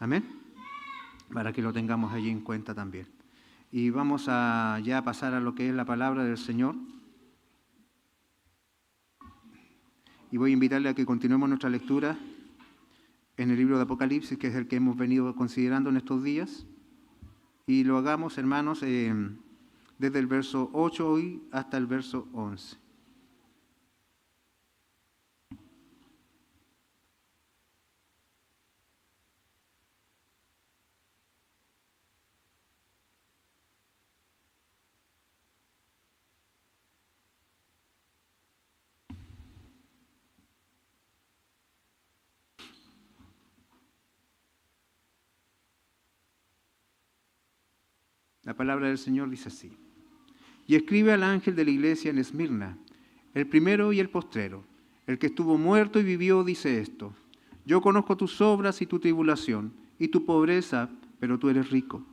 Amén. Para que lo tengamos allí en cuenta también. Y vamos a ya pasar a lo que es la palabra del Señor. Y voy a invitarle a que continuemos nuestra lectura en el libro de Apocalipsis, que es el que hemos venido considerando en estos días. Y lo hagamos, hermanos, desde el verso 8 hoy hasta el verso 11. La palabra del Señor dice así: y escribe al ángel de la iglesia en Esmirna, el primero y el postrero, el que estuvo muerto y vivió, dice esto: yo conozco tus obras y tu tribulación, y tu pobreza, pero tú eres rico.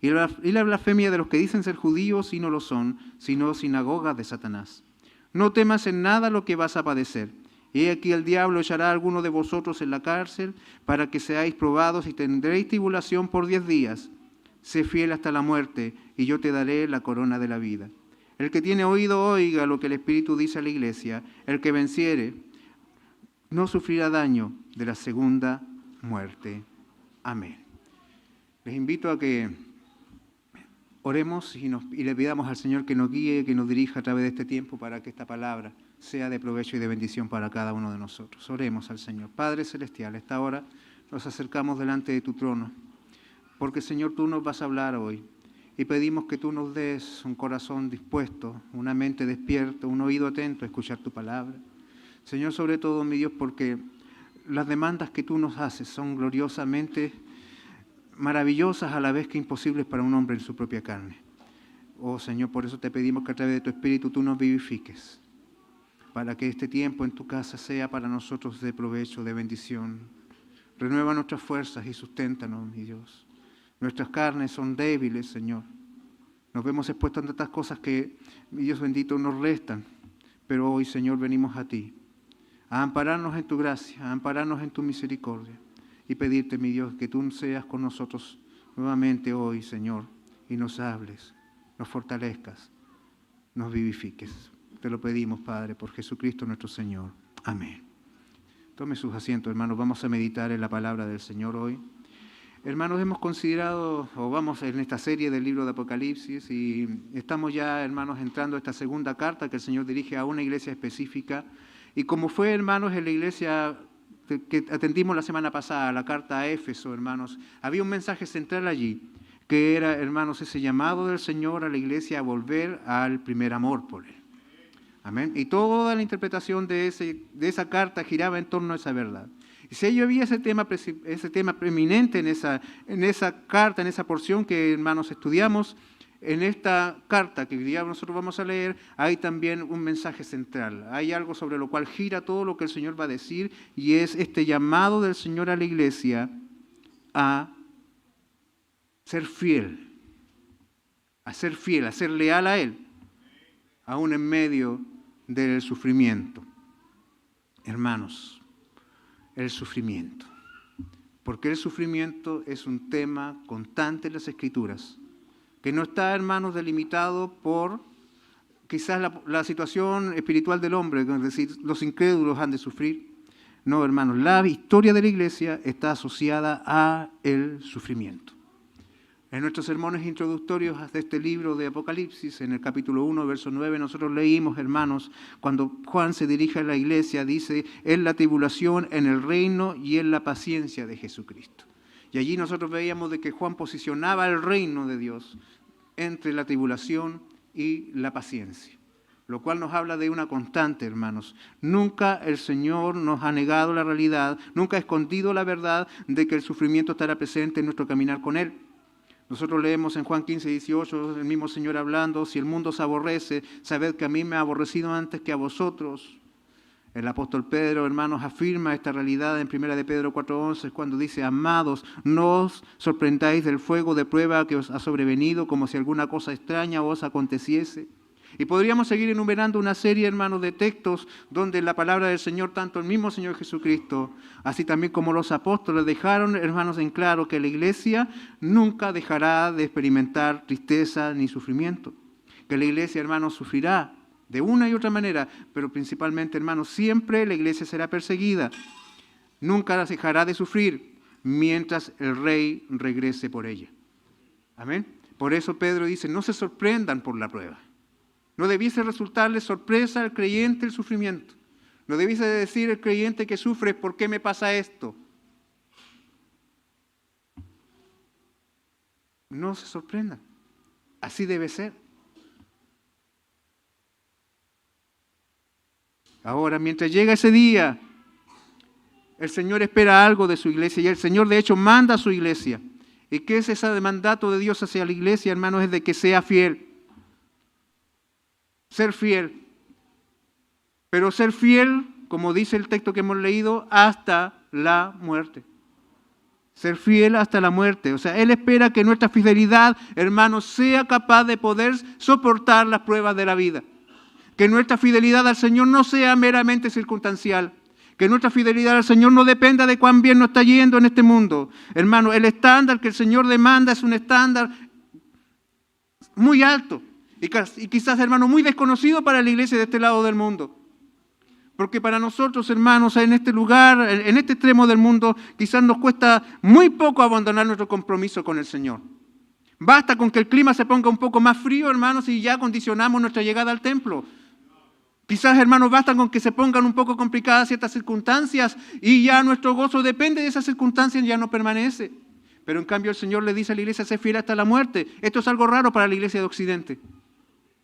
Y la blasfemia de los que dicen ser judíos y no lo son, sino sinagogas de Satanás. No temas en nada lo que vas a padecer. He aquí el diablo echará a alguno de vosotros en la cárcel, para que seáis probados y tendréis tribulación por 10 días. Sé fiel hasta la muerte, y yo te daré la corona de la vida. El que tiene oído, oiga lo que el Espíritu dice a la iglesia. El que venciere no sufrirá daño de la segunda muerte. Amén. Les invito a que oremos y le pidamos al Señor que nos guíe, que nos dirija a través de este tiempo para que esta palabra sea de provecho y de bendición para cada uno de nosotros. Oremos al Señor. Padre Celestial, a esta hora nos acercamos delante de tu trono, porque, Señor, tú nos vas a hablar hoy y pedimos que tú nos des un corazón dispuesto, una mente despierta, un oído atento a escuchar tu palabra. Señor, sobre todo, mi Dios, porque las demandas que tú nos haces son gloriosamente maravillosas a la vez que imposibles para un hombre en su propia carne. Oh, Señor, por eso te pedimos que a través de tu Espíritu tú nos vivifiques, para que este tiempo en tu casa sea para nosotros de provecho, de bendición. Renueva nuestras fuerzas y susténtanos, mi Dios. Nuestras carnes son débiles, Señor. Nos vemos expuestos a tantas cosas que, mi Dios bendito, nos restan. Pero hoy, Señor, venimos a ti, a ampararnos en tu gracia, a ampararnos en tu misericordia. Y pedirte, mi Dios, que tú seas con nosotros nuevamente hoy, Señor, y nos hables, nos fortalezcas, nos vivifiques. Te lo pedimos, Padre, por Jesucristo nuestro Señor. Amén. Tome sus asientos, hermanos. Vamos a meditar en la palabra del Señor hoy. Hermanos, hemos considerado, o vamos en esta serie del libro de Apocalipsis, y estamos ya, hermanos, entrando a esta segunda carta que el Señor dirige a una iglesia específica. Y como fue, hermanos, en la iglesia que atendimos la semana pasada, la carta a Éfeso, hermanos, había un mensaje central allí, que era, hermanos, ese llamado del Señor a la iglesia a volver al primer amor por Él. Amén. Y toda la interpretación de esa carta giraba en torno a esa verdad. Y si ello había ese tema preeminente en esa carta, en esa porción que, hermanos, estudiamos, en esta carta que ya nosotros vamos a leer, hay también un mensaje central. Hay algo sobre lo cual gira todo lo que el Señor va a decir, y es este llamado del Señor a la iglesia a ser fiel, a ser leal a Él, aún en medio del sufrimiento. Hermanos, el sufrimiento. Porque el sufrimiento es un tema constante en las Escrituras, que no está, hermanos, delimitado por quizás la situación espiritual del hombre, es decir, los incrédulos han de sufrir. No, hermanos, la historia de la iglesia está asociada a el sufrimiento. En nuestros sermones introductorios de este libro de Apocalipsis, en el capítulo 1, verso 9, nosotros leímos, hermanos, cuando Juan se dirige a la iglesia, dice, en la tribulación, en el reino y en la paciencia de Jesucristo. Y allí nosotros veíamos de que Juan posicionaba el reino de Dios entre la tribulación y la paciencia, lo cual nos habla de una constante, hermanos. Nunca el Señor nos ha negado la realidad, nunca ha escondido la verdad de que el sufrimiento estará presente en nuestro caminar con Él. Nosotros leemos en Juan 15, 18, el mismo Señor hablando, si el mundo se aborrece, sabed que a mí me ha aborrecido antes que a vosotros. El apóstol Pedro, hermanos, afirma esta realidad en 1 de Pedro 4:11, cuando dice, amados, no os sorprendáis del fuego de prueba que os ha sobrevenido, como si alguna cosa extraña os aconteciese. Y podríamos seguir enumerando una serie, hermanos, de textos donde la palabra del Señor, tanto el mismo Señor Jesucristo, así también como los apóstoles, dejaron, hermanos, en claro que la iglesia nunca dejará de experimentar tristeza ni sufrimiento. Que la iglesia, hermanos, sufrirá de una y otra manera, pero principalmente, hermanos, siempre la iglesia será perseguida. Nunca dejará de sufrir mientras el Rey regrese por ella. Amén. Por eso Pedro dice, no se sorprendan por la prueba. No debiese resultarle sorpresa al creyente el sufrimiento. No debiese decir el creyente que sufre, ¿por qué me pasa esto? No se sorprendan. Así debe ser. Ahora, mientras llega ese día, el Señor espera algo de su iglesia y el Señor de hecho manda a su iglesia. ¿Y qué es ese mandato de Dios hacia la iglesia, hermanos? Es de que sea fiel. Ser fiel. Pero ser fiel, como dice el texto que hemos leído, hasta la muerte. Ser fiel hasta la muerte. O sea, Él espera que nuestra fidelidad, hermanos, sea capaz de poder soportar las pruebas de la vida. Que nuestra fidelidad al Señor no sea meramente circunstancial. Que nuestra fidelidad al Señor no dependa de cuán bien nos está yendo en este mundo. Hermano, el estándar que el Señor demanda es un estándar muy alto. Y quizás, hermano, muy desconocido para la iglesia de este lado del mundo. Porque para nosotros, hermanos, en este lugar, en este extremo del mundo, quizás nos cuesta muy poco abandonar nuestro compromiso con el Señor. Basta con que el clima se ponga un poco más frío, hermanos, y ya condicionamos nuestra llegada al templo. Quizás, hermanos, basta con que se pongan un poco complicadas ciertas circunstancias y ya nuestro gozo depende de esas circunstancias y ya no permanece. Pero en cambio el Señor le dice a la iglesia, sé fiel hasta la muerte. Esto es algo raro para la iglesia de Occidente.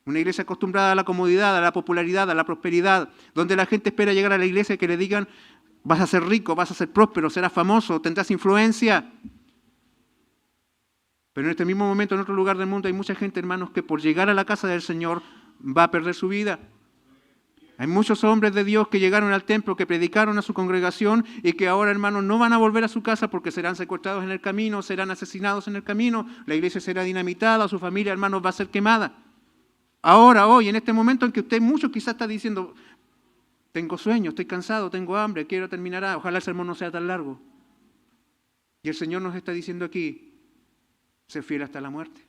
Una iglesia acostumbrada a la comodidad, a la popularidad, a la prosperidad, donde la gente espera llegar a la iglesia y que le digan, vas a ser rico, vas a ser próspero, serás famoso, tendrás influencia. Pero en este mismo momento, en otro lugar del mundo, hay mucha gente, hermanos, que por llegar a la casa del Señor va a perder su vida. Hay muchos hombres de Dios que llegaron al templo, que predicaron a su congregación y que ahora, hermanos, no van a volver a su casa porque serán secuestrados en el camino, serán asesinados en el camino, la iglesia será dinamitada, su familia, hermanos, va a ser quemada. Ahora, hoy, en este momento en que usted mucho quizás está diciendo, tengo sueño, estoy cansado, tengo hambre, quiero terminar, ojalá el sermón no sea tan largo. Y el Señor nos está diciendo aquí, sé fiel hasta la muerte.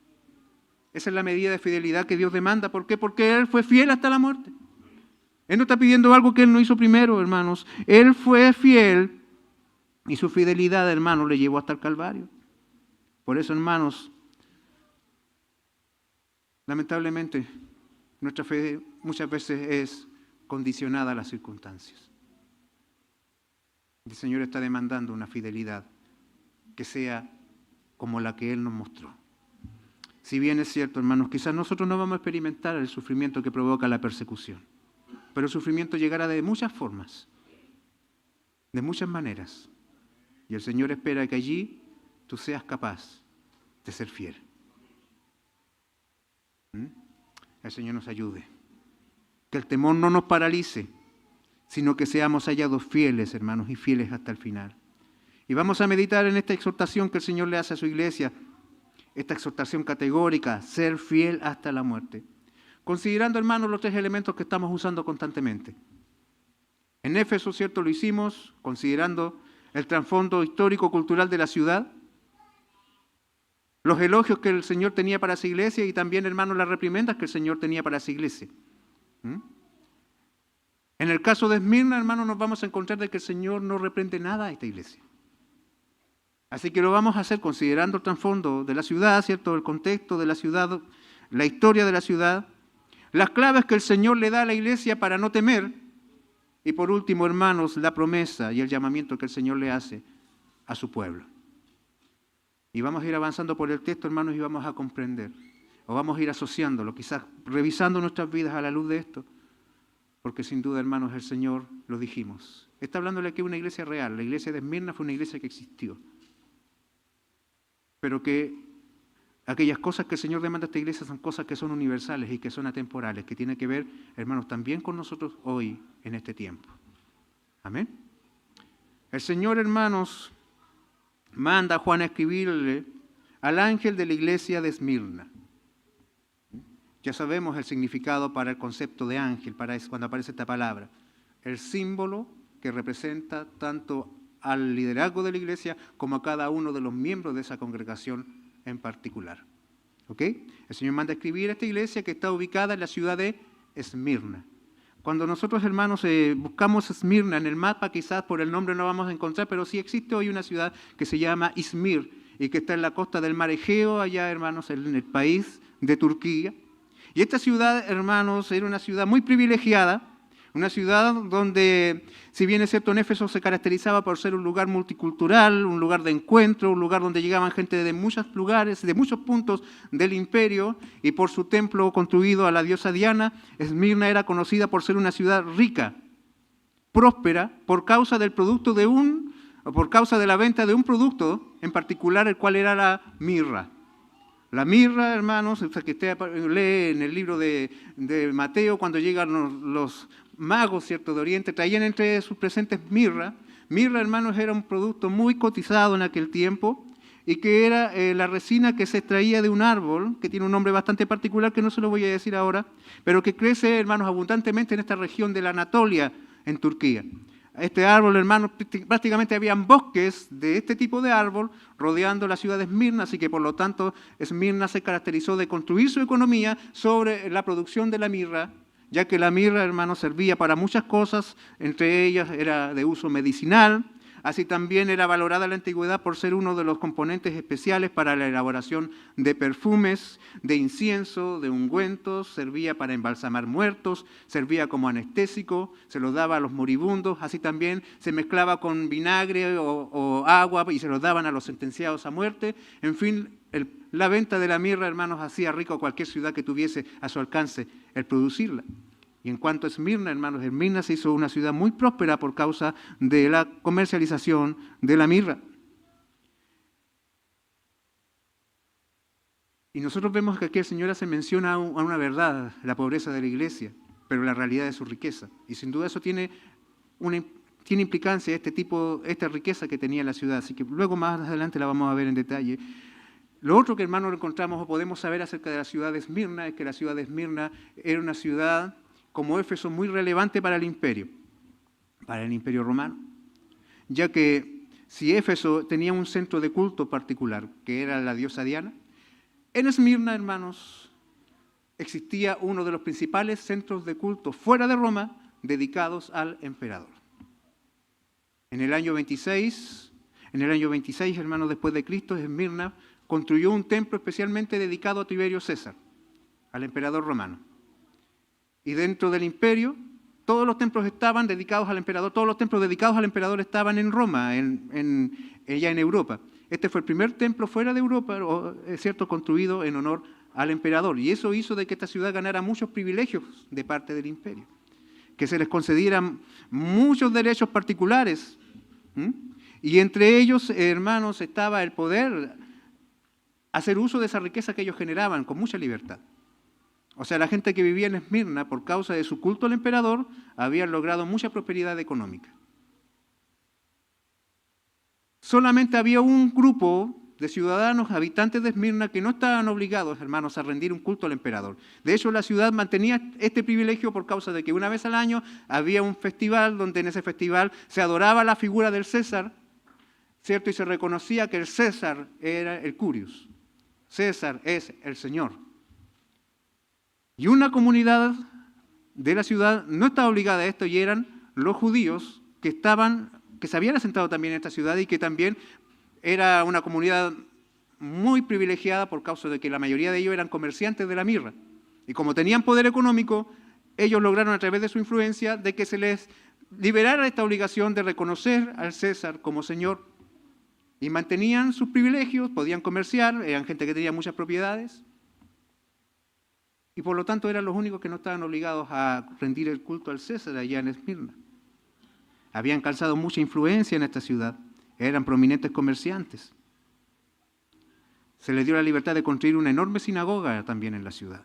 Esa es la medida de fidelidad que Dios demanda. ¿Por qué? Porque Él fue fiel hasta la muerte. Él no está pidiendo algo que Él no hizo primero, hermanos. Él fue fiel y su fidelidad, hermanos, le llevó hasta el Calvario. Por eso, hermanos, lamentablemente, nuestra fe muchas veces es condicionada a las circunstancias. El Señor está demandando una fidelidad que sea como la que Él nos mostró. Si bien es cierto, hermanos, quizás nosotros no vamos a experimentar el sufrimiento que provoca la persecución. Pero el sufrimiento llegará de muchas formas, de muchas maneras. Y el Señor espera que allí tú seas capaz de ser fiel. El Señor nos ayude. Que el temor no nos paralice, sino que seamos hallados fieles, hermanos, y fieles hasta el final. Y vamos a meditar en esta exhortación que el Señor le hace a su iglesia, esta exhortación categórica, ser fiel hasta la muerte. Considerando, hermanos, los tres elementos que estamos usando constantemente. En Éfeso, ¿cierto? Lo hicimos considerando el trasfondo histórico-cultural de la ciudad, los elogios que el Señor tenía para esa iglesia y también, hermanos, las reprimendas que el Señor tenía para esa iglesia. En el caso de Esmirna, hermanos, nos vamos a encontrar de que el Señor no reprende nada a esta iglesia. Así que lo vamos a hacer considerando el trasfondo de la ciudad, ¿cierto? El contexto de la ciudad, la historia de la ciudad, las claves que el Señor le da a la iglesia para no temer. Y por último, hermanos, la promesa y el llamamiento que el Señor le hace a su pueblo. Y vamos a ir avanzando por el texto, hermanos, y vamos a comprender. O vamos a ir asociándolo, quizás revisando nuestras vidas a la luz de esto. Porque sin duda, hermanos, el Señor, lo dijimos. Está hablándole aquí de una iglesia real. La iglesia de Esmirna fue una iglesia que existió. Pero que aquellas cosas que el Señor demanda a esta iglesia son cosas que son universales y que son atemporales, que tienen que ver, hermanos, también con nosotros hoy, en este tiempo. Amén. El Señor, hermanos, manda a Juan a escribirle al ángel de la iglesia de Esmirna. Ya sabemos el significado para el concepto de ángel, cuando aparece esta palabra. El símbolo que representa tanto al liderazgo de la iglesia como a cada uno de los miembros de esa congregación en particular. ¿Ok? El Señor manda a escribir a esta iglesia que está ubicada en la ciudad de Esmirna. Cuando nosotros, hermanos, buscamos Esmirna en el mapa, quizás por el nombre no vamos a encontrar, pero sí existe hoy una ciudad que se llama Izmir y que está en la costa del mar Egeo, allá, hermanos, en el país de Turquía. Y esta ciudad, hermanos, era una ciudad muy privilegiada, una ciudad donde, si bien es cierto, en Éfeso se caracterizaba por ser un lugar multicultural, un lugar de encuentro, un lugar donde llegaban gente de muchos lugares, de muchos puntos del imperio, y por su templo construido a la diosa Diana, Esmirna era conocida por ser una ciudad rica, próspera, por causa del producto por causa de la venta de un producto en particular, el cual era la mirra. La mirra, hermanos, que usted lee en el libro de Mateo, cuando llegan los magos, ¿cierto?, de Oriente, traían entre sus presentes mirra. Mirra, hermanos, era un producto muy cotizado en aquel tiempo y que era la resina que se extraía de un árbol, que tiene un nombre bastante particular que no se lo voy a decir ahora, pero que crece, hermanos, abundantemente en esta región de la Anatolia, en Turquía. Este árbol, hermanos, prácticamente habían bosques de este tipo de árbol rodeando la ciudad de Esmirna, así que por lo tanto Esmirna se caracterizó de construir su economía sobre la producción de la mirra, ya que la mirra, hermanos, servía para muchas cosas, entre ellas era de uso medicinal, así también era valorada en la antigüedad por ser uno de los componentes especiales para la elaboración de perfumes, de incienso, de ungüentos, servía para embalsamar muertos, servía como anestésico, se los daba a los moribundos, así también se mezclaba con vinagre o agua y se los daban a los sentenciados a muerte. En fin, la venta de la mirra, hermanos, hacía rico a cualquier ciudad que tuviese a su alcance el producirla. Y en cuanto a Esmirna, hermanos, Esmirna se hizo una ciudad muy próspera por causa de la comercialización de la mirra. Y nosotros vemos que aquí el Señor hace mención a una verdad, la pobreza de la iglesia, pero la realidad de su riqueza. Y sin duda eso tiene implicancia esta riqueza que tenía la ciudad. Así que luego más adelante la vamos a ver en detalle. Lo otro que, hermanos, encontramos o podemos saber acerca de la ciudad de Esmirna es que la ciudad de Esmirna era una ciudad, como Éfeso, muy relevante para el imperio romano, ya que si Éfeso tenía un centro de culto particular, que era la diosa Diana, en Esmirna, hermanos, existía uno de los principales centros de culto fuera de Roma dedicados al emperador. En el año 26, hermanos, después de Cristo, Esmirna construyó un templo especialmente dedicado a Tiberio César, al emperador romano. Y dentro del imperio, todos los templos estaban dedicados al emperador, todos los templos dedicados al emperador estaban en Roma, ya en Europa. Este fue el primer templo fuera de Europa, es cierto, construido en honor al emperador. Y eso hizo de que esta ciudad ganara muchos privilegios de parte del imperio, que se les concedieran muchos derechos particulares. Y entre ellos, hermanos, estaba el poder hacer uso de esa riqueza que ellos generaban con mucha libertad. O sea, la gente que vivía en Esmirna, por causa de su culto al emperador, habían logrado mucha prosperidad económica. Solamente había un grupo de ciudadanos, habitantes de Esmirna, que no estaban obligados, hermanos, a rendir un culto al emperador. De hecho, la ciudad mantenía este privilegio por causa de que una vez al año había un festival donde en ese festival se adoraba la figura del César, ¿cierto? Y se reconocía que el César era el Curius. César es el Señor. Y una comunidad de la ciudad no estaba obligada a esto y eran los judíos que se habían asentado también en esta ciudad y que también era una comunidad muy privilegiada por causa de que la mayoría de ellos eran comerciantes de la mirra. Y como tenían poder económico, ellos lograron a través de su influencia de que se les liberara esta obligación de reconocer al César como Señor. Y mantenían sus privilegios, podían comerciar, eran gente que tenía muchas propiedades. Y por lo tanto eran los únicos que no estaban obligados a rendir el culto al César allá en Esmirna. Habían alcanzado mucha influencia en esta ciudad, eran prominentes comerciantes. Se les dio la libertad de construir una enorme sinagoga también en la ciudad.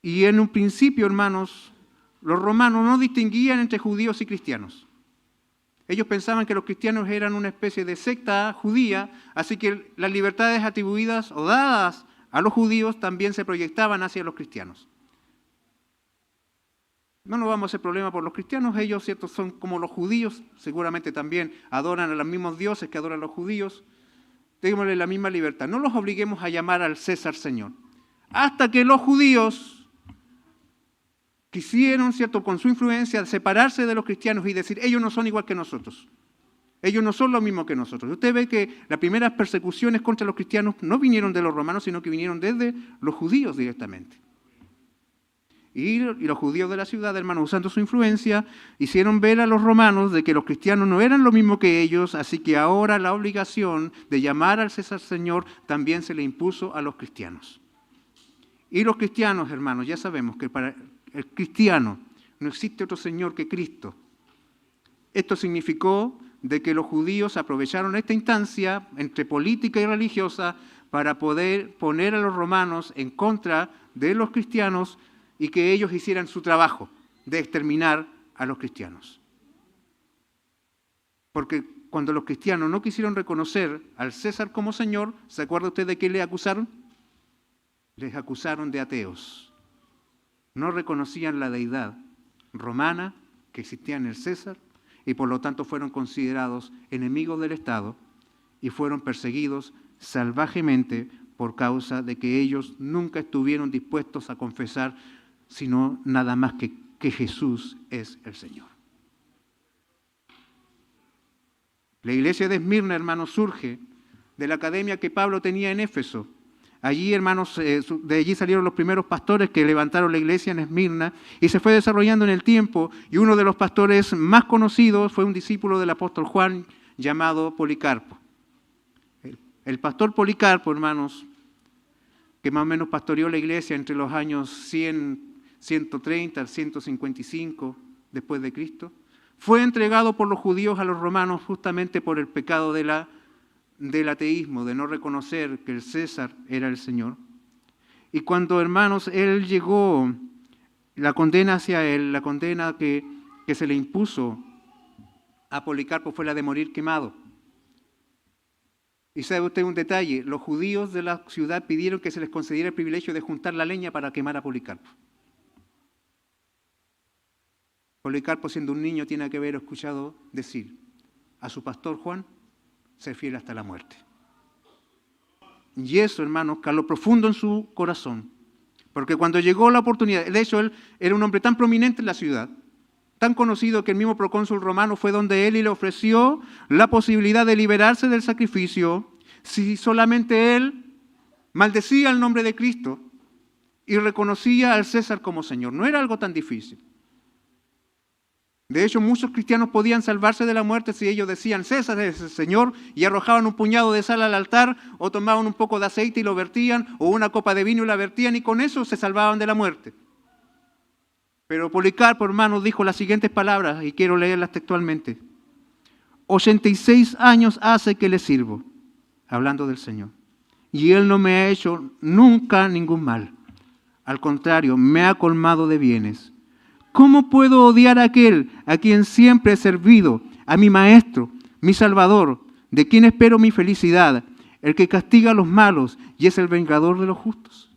Y en un principio, hermanos, los romanos no distinguían entre judíos y cristianos. Ellos pensaban que los cristianos eran una especie de secta judía, así que las libertades atribuidas o dadas a los judíos, también se proyectaban hacia los cristianos. No nos vamos a hacer problema por los cristianos, ellos, ¿cierto?, son como los judíos, seguramente también adoran a los mismos dioses que adoran los judíos. Démosle la misma libertad. No los obliguemos a llamar al César Señor. Hasta que los judíos quisieron, ¿cierto?, con su influencia, separarse de los cristianos y decir, ellos no son igual que nosotros. Ellos no son lo mismo que nosotros. Usted ve que las primeras persecuciones contra los cristianos no vinieron de los romanos, sino que vinieron desde los judíos directamente. Y los judíos de la ciudad, hermanos, usando su influencia, hicieron ver a los romanos de que los cristianos no eran lo mismo que ellos, así que ahora la obligación de llamar al César Señor también se le impuso a los cristianos. Y los cristianos, hermanos, ya sabemos que para el cristiano no existe otro Señor que Cristo. Esto significó de que los judíos aprovecharon esta instancia entre política y religiosa para poder poner a los romanos en contra de los cristianos y que ellos hicieran su trabajo de exterminar a los cristianos. Porque cuando los cristianos no quisieron reconocer al César como Señor, ¿se acuerda usted de qué le acusaron? Les acusaron de ateos. No reconocían la deidad romana que existía en el César y por lo tanto fueron considerados enemigos del Estado y fueron perseguidos salvajemente por causa de que ellos nunca estuvieron dispuestos a confesar sino nada más que Jesús es el Señor. La iglesia de Esmirna, hermanos, surge de la academia que Pablo tenía en Éfeso. Allí, hermanos, de allí salieron los primeros pastores que levantaron la iglesia en Esmirna y se fue desarrollando en el tiempo, y uno de los pastores más conocidos fue un discípulo del apóstol Juan llamado Policarpo. El pastor Policarpo, hermanos, que más o menos pastoreó la iglesia entre los años 130 al 155 después de Cristo, fue entregado por los judíos a los romanos justamente por el pecado del ateísmo, de no reconocer que el César era el Señor. Y cuando, hermanos, él llegó, la condena hacia él, la condena que se le impuso a Policarpo fue la de morir quemado. Y sabe usted un detalle, los judíos de la ciudad pidieron que se les concediera el privilegio de juntar la leña para quemar a Policarpo. Policarpo, siendo un niño, tiene que haber escuchado decir a su pastor Juan, ser fiel hasta la muerte. Y eso, hermanos, caló profundo en su corazón. Porque cuando llegó la oportunidad, de hecho, él era un hombre tan prominente en la ciudad, tan conocido que el mismo procónsul romano fue donde él y le ofreció la posibilidad de liberarse del sacrificio si solamente él maldecía el nombre de Cristo y reconocía al César como Señor. No era algo tan difícil. De hecho, muchos cristianos podían salvarse de la muerte si ellos decían César es el Señor y arrojaban un puñado de sal al altar o tomaban un poco de aceite y lo vertían o una copa de vino y la vertían y con eso se salvaban de la muerte. Pero Policarpo, hermanos, dijo las siguientes palabras y quiero leerlas textualmente. 86 años hace que le sirvo, hablando del Señor, y Él no me ha hecho nunca ningún mal. Al contrario, me ha colmado de bienes. ¿Cómo puedo odiar a aquel a quien siempre he servido, a mi Maestro, mi Salvador, de quien espero mi felicidad, el que castiga a los malos y es el vengador de los justos?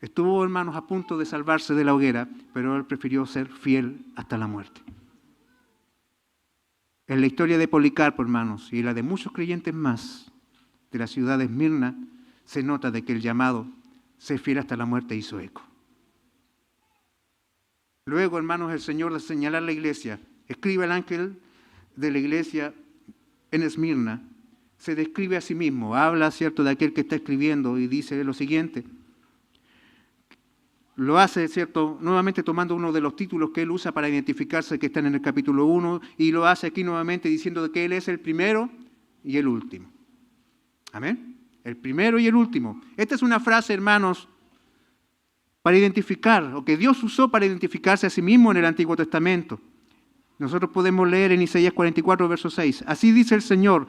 Estuvo, hermanos, a punto de salvarse de la hoguera, pero él prefirió ser fiel hasta la muerte. En la historia de Policarpo, hermanos, y la de muchos creyentes más de la ciudad de Esmirna, se nota de que el llamado ser fiel hasta la muerte hizo eco. Luego, hermanos, el Señor, de señalar la iglesia, escribe al ángel de la iglesia en Esmirna, se describe a sí mismo, habla, cierto, de aquel que está escribiendo y dice lo siguiente. Lo hace, cierto, nuevamente tomando uno de los títulos que él usa para identificarse que están en el capítulo 1 y lo hace aquí nuevamente diciendo que él es el primero y el último. Amén. El primero y el último. Esta es una frase, hermanos, para identificar, o que Dios usó para identificarse a sí mismo en el Antiguo Testamento. Nosotros podemos leer en Isaías 44, verso 6. Así dice el Señor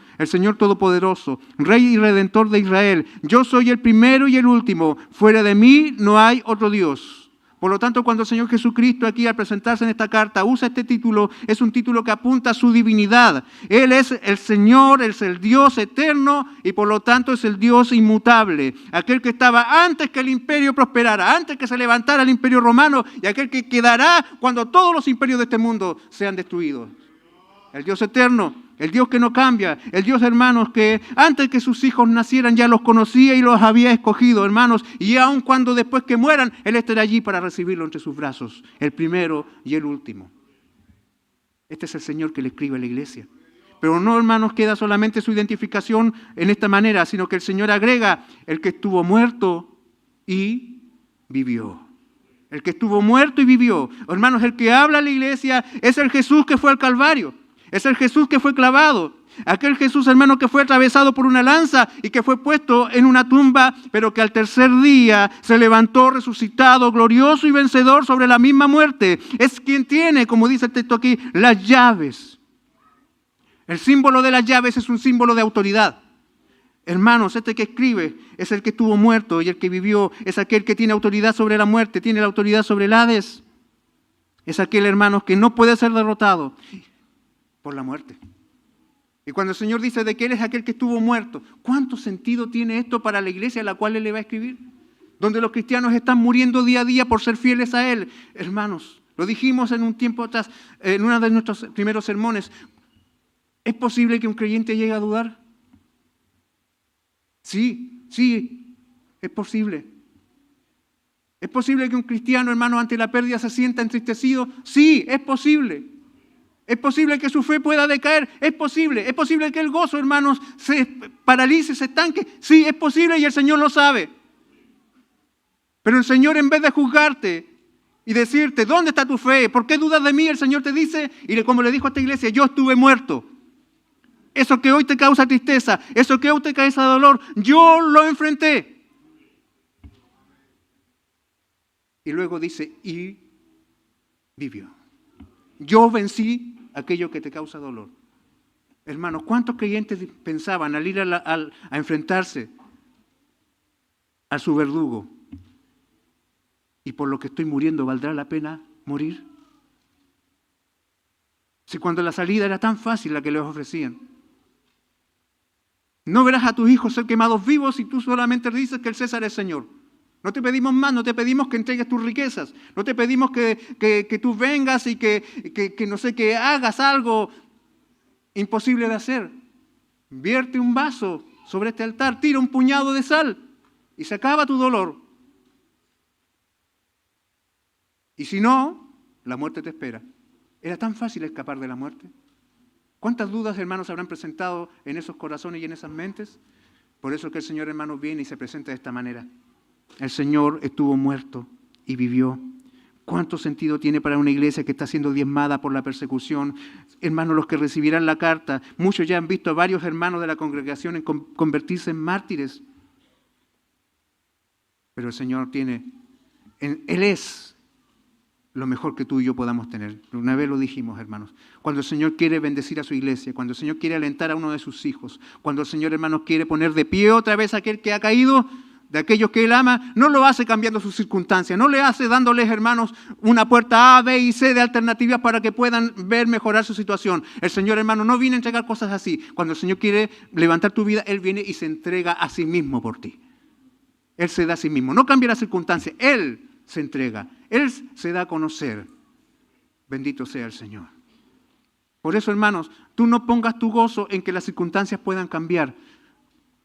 Todopoderoso, Rey y Redentor de Israel. Yo soy el primero y el último. Fuera de mí no hay otro Dios. Por lo tanto, cuando el Señor Jesucristo aquí al presentarse en esta carta usa este título, es un título que apunta a su divinidad. Él es el Señor, es el Dios eterno y por lo tanto es el Dios inmutable. Aquel que estaba antes que el imperio prosperara, antes que se levantara el imperio romano y aquel que quedará cuando todos los imperios de este mundo sean destruidos. El Dios eterno, el Dios que no cambia, el Dios, hermanos, que antes que sus hijos nacieran ya los conocía y los había escogido, hermanos, y aun cuando después que mueran, Él estará allí para recibirlo entre sus brazos, el primero y el último. Este es el Señor que le escribe a la iglesia. Pero no, hermanos, queda solamente su identificación en esta manera, sino que el Señor agrega el que estuvo muerto y vivió. El que estuvo muerto y vivió. Hermanos, el que habla a la iglesia es el Jesús que fue al Calvario. Es el Jesús que fue clavado. Aquel Jesús, hermano, que fue atravesado por una lanza y que fue puesto en una tumba, pero que al tercer día se levantó resucitado, glorioso y vencedor sobre la misma muerte. Es quien tiene, como dice el texto aquí, las llaves. El símbolo de las llaves es un símbolo de autoridad. Hermanos, este que escribe es el que estuvo muerto y el que vivió es aquel que tiene autoridad sobre la muerte, tiene la autoridad sobre el Hades. Es aquel, hermanos, que no puede ser derrotado por la muerte. Y cuando el Señor dice de que Él es aquel que estuvo muerto, ¿cuánto sentido tiene esto para la iglesia a la cual Él le va a escribir? Donde los cristianos están muriendo día a día por ser fieles a Él. Hermanos, lo dijimos en un tiempo atrás, en uno de nuestros primeros sermones. ¿Es posible que un creyente llegue a dudar? Sí, es posible. ¿Es posible que un cristiano, hermano, ante la pérdida se sienta entristecido? Sí, es posible. ¿Es posible que su fe pueda decaer? Es posible. ¿Es posible que el gozo, hermanos, se paralice, se estanque? Sí, es posible y el Señor lo sabe. Pero el Señor, en vez de juzgarte y decirte, ¿dónde está tu fe? ¿Por qué dudas de mí? El Señor te dice, y como le dijo a esta iglesia, yo estuve muerto. Eso que hoy te causa tristeza, eso que hoy te causa dolor, yo lo enfrenté. Y luego dice, y vivió. Yo vencí aquello que te causa dolor. Hermanos, ¿cuántos creyentes pensaban al ir a enfrentarse a su verdugo? Y por lo que estoy muriendo, ¿valdrá la pena morir? Si cuando la salida era tan fácil la que les ofrecían. No verás a tus hijos ser quemados vivos si tú solamente dices que el César es Señor. No te pedimos más, no te pedimos que entregues tus riquezas, no te pedimos que tú vengas y que no sé, que hagas algo imposible de hacer. Vierte un vaso sobre este altar, tira un puñado de sal y se acaba tu dolor. Y si no, la muerte te espera. ¿Era tan fácil escapar de la muerte? ¿Cuántas dudas, hermanos, habrán presentado en esos corazones y en esas mentes? Por eso que el Señor, hermanos, viene y se presenta de esta manera. El Señor estuvo muerto y vivió. ¿Cuánto sentido tiene para una iglesia que está siendo diezmada por la persecución? Hermanos, los que recibirán la carta, muchos ya han visto a varios hermanos de la congregación convertirse en mártires. Pero el Señor tiene, Él es lo mejor que tú y yo podamos tener. Una vez lo dijimos, hermanos. Cuando el Señor quiere bendecir a su iglesia, cuando el Señor quiere alentar a uno de sus hijos, cuando el Señor, hermanos, quiere poner de pie otra vez a aquel que ha caído, de aquellos que Él ama, no lo hace cambiando sus circunstancias, no le hace dándoles, hermanos, una puerta A, B y C de alternativas para que puedan ver mejorar su situación. El Señor, hermano, no viene a entregar cosas así. Cuando el Señor quiere levantar tu vida, Él viene y se entrega a sí mismo por ti. Él se da a sí mismo, no cambia las circunstancias, Él se entrega, Él se da a conocer. Bendito sea el Señor. Por eso, hermanos, tú no pongas tu gozo en que las circunstancias puedan cambiar.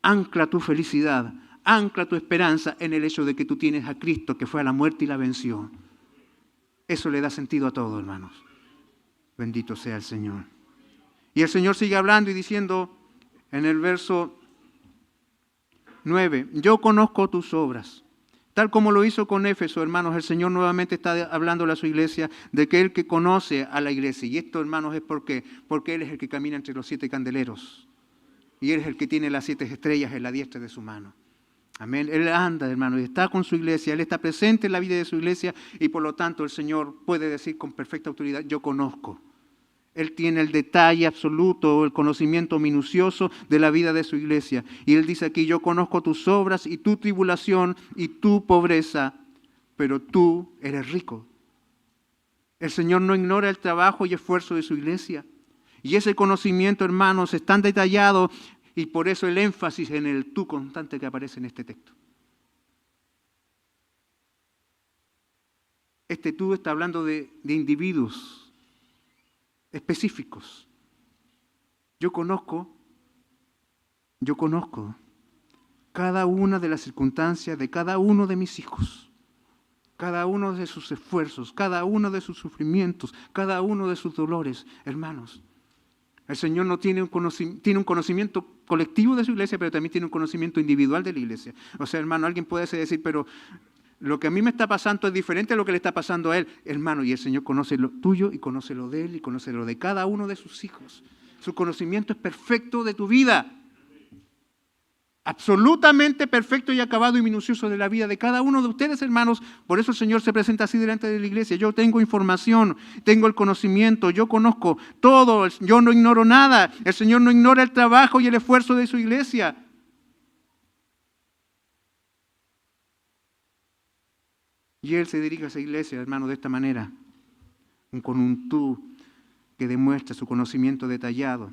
Ancla tu felicidad, ancla tu esperanza en el hecho de que tú tienes a Cristo que fue a la muerte y la venció. Eso le da sentido a todo, hermanos. Bendito sea el Señor. Y el Señor sigue hablando y diciendo en el verso 9, yo conozco tus obras. Tal como lo hizo con Éfeso, hermanos, el Señor nuevamente está hablándole a su iglesia de que Él que conoce a la iglesia. Y esto, hermanos, es porque Él es el que camina entre los 7 candeleros. Y Él es el que tiene las 7 estrellas en la diestra de su mano. Amén. Él anda, hermano, y está con su iglesia. Él está presente en la vida de su iglesia y por lo tanto el Señor puede decir con perfecta autoridad, yo conozco. Él tiene el detalle absoluto, el conocimiento minucioso de la vida de su iglesia. Y Él dice aquí, yo conozco tus obras y tu tribulación y tu pobreza, pero tú eres rico. El Señor no ignora el trabajo y esfuerzo de su iglesia. Y ese conocimiento, hermanos, es tan detallado y por eso el énfasis en el tú constante que aparece en este texto. Este tú está hablando de individuos específicos. Yo conozco cada una de las circunstancias de cada uno de mis hijos, cada uno de sus esfuerzos, cada uno de sus sufrimientos, cada uno de sus dolores. Hermanos, el Señor no tiene un conocimiento colectivo de su iglesia, pero también tiene un conocimiento individual de la iglesia. O sea, hermano, alguien puede decir, pero lo que a mí me está pasando es diferente a lo que le está pasando a él. Hermano, y el Señor conoce lo tuyo y conoce lo de él y conoce lo de cada uno de sus hijos. Su conocimiento es perfecto de tu vida. Absolutamente perfecto y acabado y minucioso de la vida de cada uno de ustedes, hermanos. Por eso el Señor se presenta así delante de la iglesia. Yo tengo información, tengo el conocimiento, yo conozco todo, yo no ignoro nada. El Señor no ignora el trabajo y el esfuerzo de su iglesia. Y Él se dirige a esa iglesia, hermano, de esta manera, con un tú que demuestra su conocimiento detallado.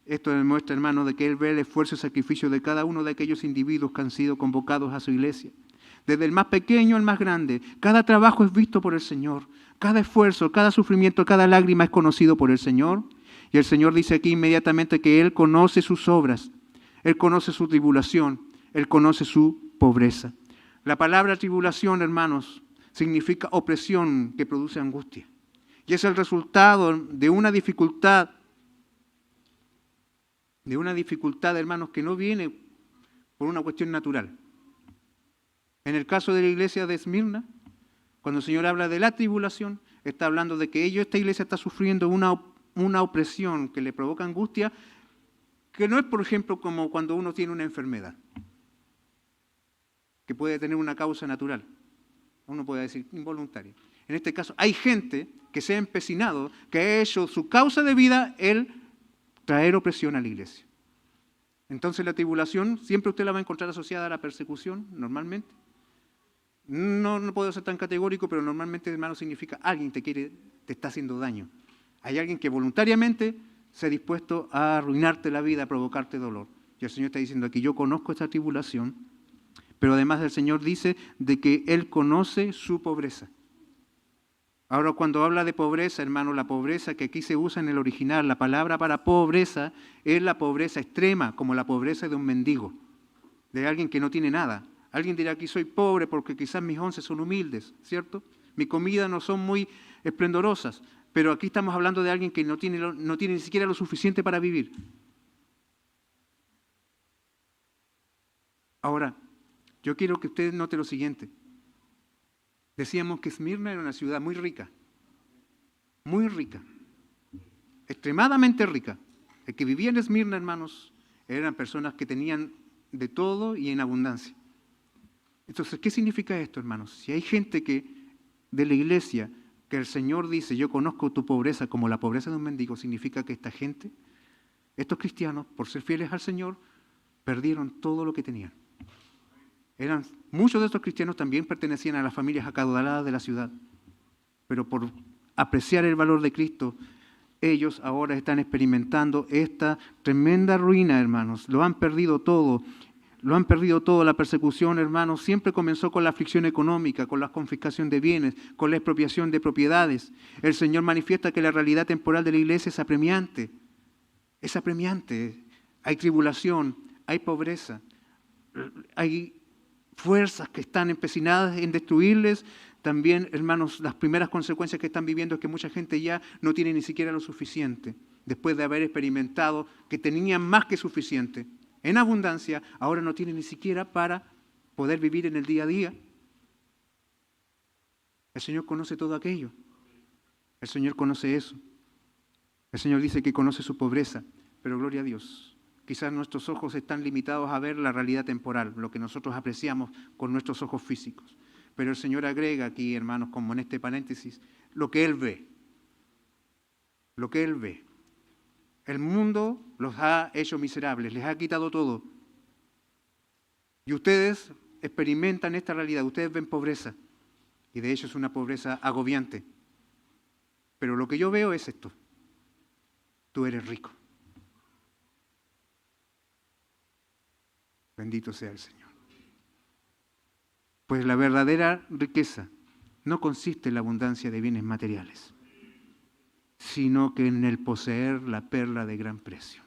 Esto demuestra, hermano, de que Él ve el esfuerzo y sacrificio de cada uno de aquellos individuos que han sido convocados a su iglesia. Desde el más pequeño al más grande, cada trabajo es visto por el Señor. Cada esfuerzo, cada sufrimiento, cada lágrima es conocido por el Señor. Y el Señor dice aquí inmediatamente que Él conoce sus obras, Él conoce su tribulación, Él conoce su pobreza. La palabra tribulación, hermanos, significa opresión que produce angustia. Y es el resultado de una dificultad, hermanos, que no viene por una cuestión natural. En el caso de la iglesia de Esmirna, cuando el Señor habla de la tribulación, está hablando de que esta iglesia está sufriendo una opresión que le provoca angustia, que no es, por ejemplo, como cuando uno tiene una enfermedad, que puede tener una causa natural, uno puede decir involuntaria. En este caso, hay gente que se ha empecinado, que ha hecho su causa de vida el traer opresión a la iglesia. Entonces la tribulación siempre usted la va a encontrar asociada a la persecución, normalmente. No puedo ser tan categórico, pero normalmente, hermano, significa alguien te está haciendo daño. Hay alguien que voluntariamente se ha dispuesto a arruinarte la vida, a provocarte dolor. Y el Señor está diciendo aquí, yo conozco esta tribulación, pero además el Señor dice de que Él conoce su pobreza. Ahora, cuando habla de pobreza, hermano, la pobreza que aquí se usa en el original, la palabra para pobreza es la pobreza extrema, como la pobreza de un mendigo, de alguien que no tiene nada. Alguien dirá aquí soy pobre porque quizás mis once son humildes, ¿cierto? Mi comida no son muy esplendorosas, pero aquí estamos hablando de alguien que no tiene ni siquiera lo suficiente para vivir. Ahora, yo quiero que usted note lo siguiente. Decíamos que Esmirna era una ciudad muy rica, extremadamente rica. El que vivía en Esmirna, hermanos, eran personas que tenían de todo y en abundancia. Entonces, ¿qué significa esto, hermanos? Si hay gente de la iglesia que el Señor dice, yo conozco tu pobreza como la pobreza de un mendigo, significa que esta gente, estos cristianos, por ser fieles al Señor, perdieron todo lo que tenían. Muchos de estos cristianos también pertenecían a las familias acaudaladas de la ciudad, pero por apreciar el valor de Cristo, ellos ahora están experimentando esta tremenda ruina, hermanos. Lo han perdido todo. La persecución, hermanos, siempre comenzó con la aflicción económica, con la confiscación de bienes, con la expropiación de propiedades. El Señor manifiesta que la realidad temporal de la iglesia es apremiante. Es apremiante. Hay tribulación, hay pobreza, hay fuerzas que están empecinadas en destruirles. También, hermanos, las primeras consecuencias que están viviendo es que mucha gente ya no tiene ni siquiera lo suficiente. Después de haber experimentado que tenían más que suficiente, en abundancia, ahora no tienen ni siquiera para poder vivir en el día a día. El Señor conoce todo aquello. El Señor conoce eso. El Señor dice que conoce su pobreza, pero gloria a Dios. Quizás nuestros ojos están limitados a ver la realidad temporal, lo que nosotros apreciamos con nuestros ojos físicos. Pero el Señor agrega aquí, hermanos, como en este paréntesis, lo que Él ve. Lo que Él ve. El mundo los ha hecho miserables, les ha quitado todo. Y ustedes experimentan esta realidad, ustedes ven pobreza. Y de hecho es una pobreza agobiante. Pero lo que yo veo es esto. Tú eres rico. Bendito sea el Señor. Pues la verdadera riqueza no consiste en la abundancia de bienes materiales, sino que en el poseer la perla de gran precio.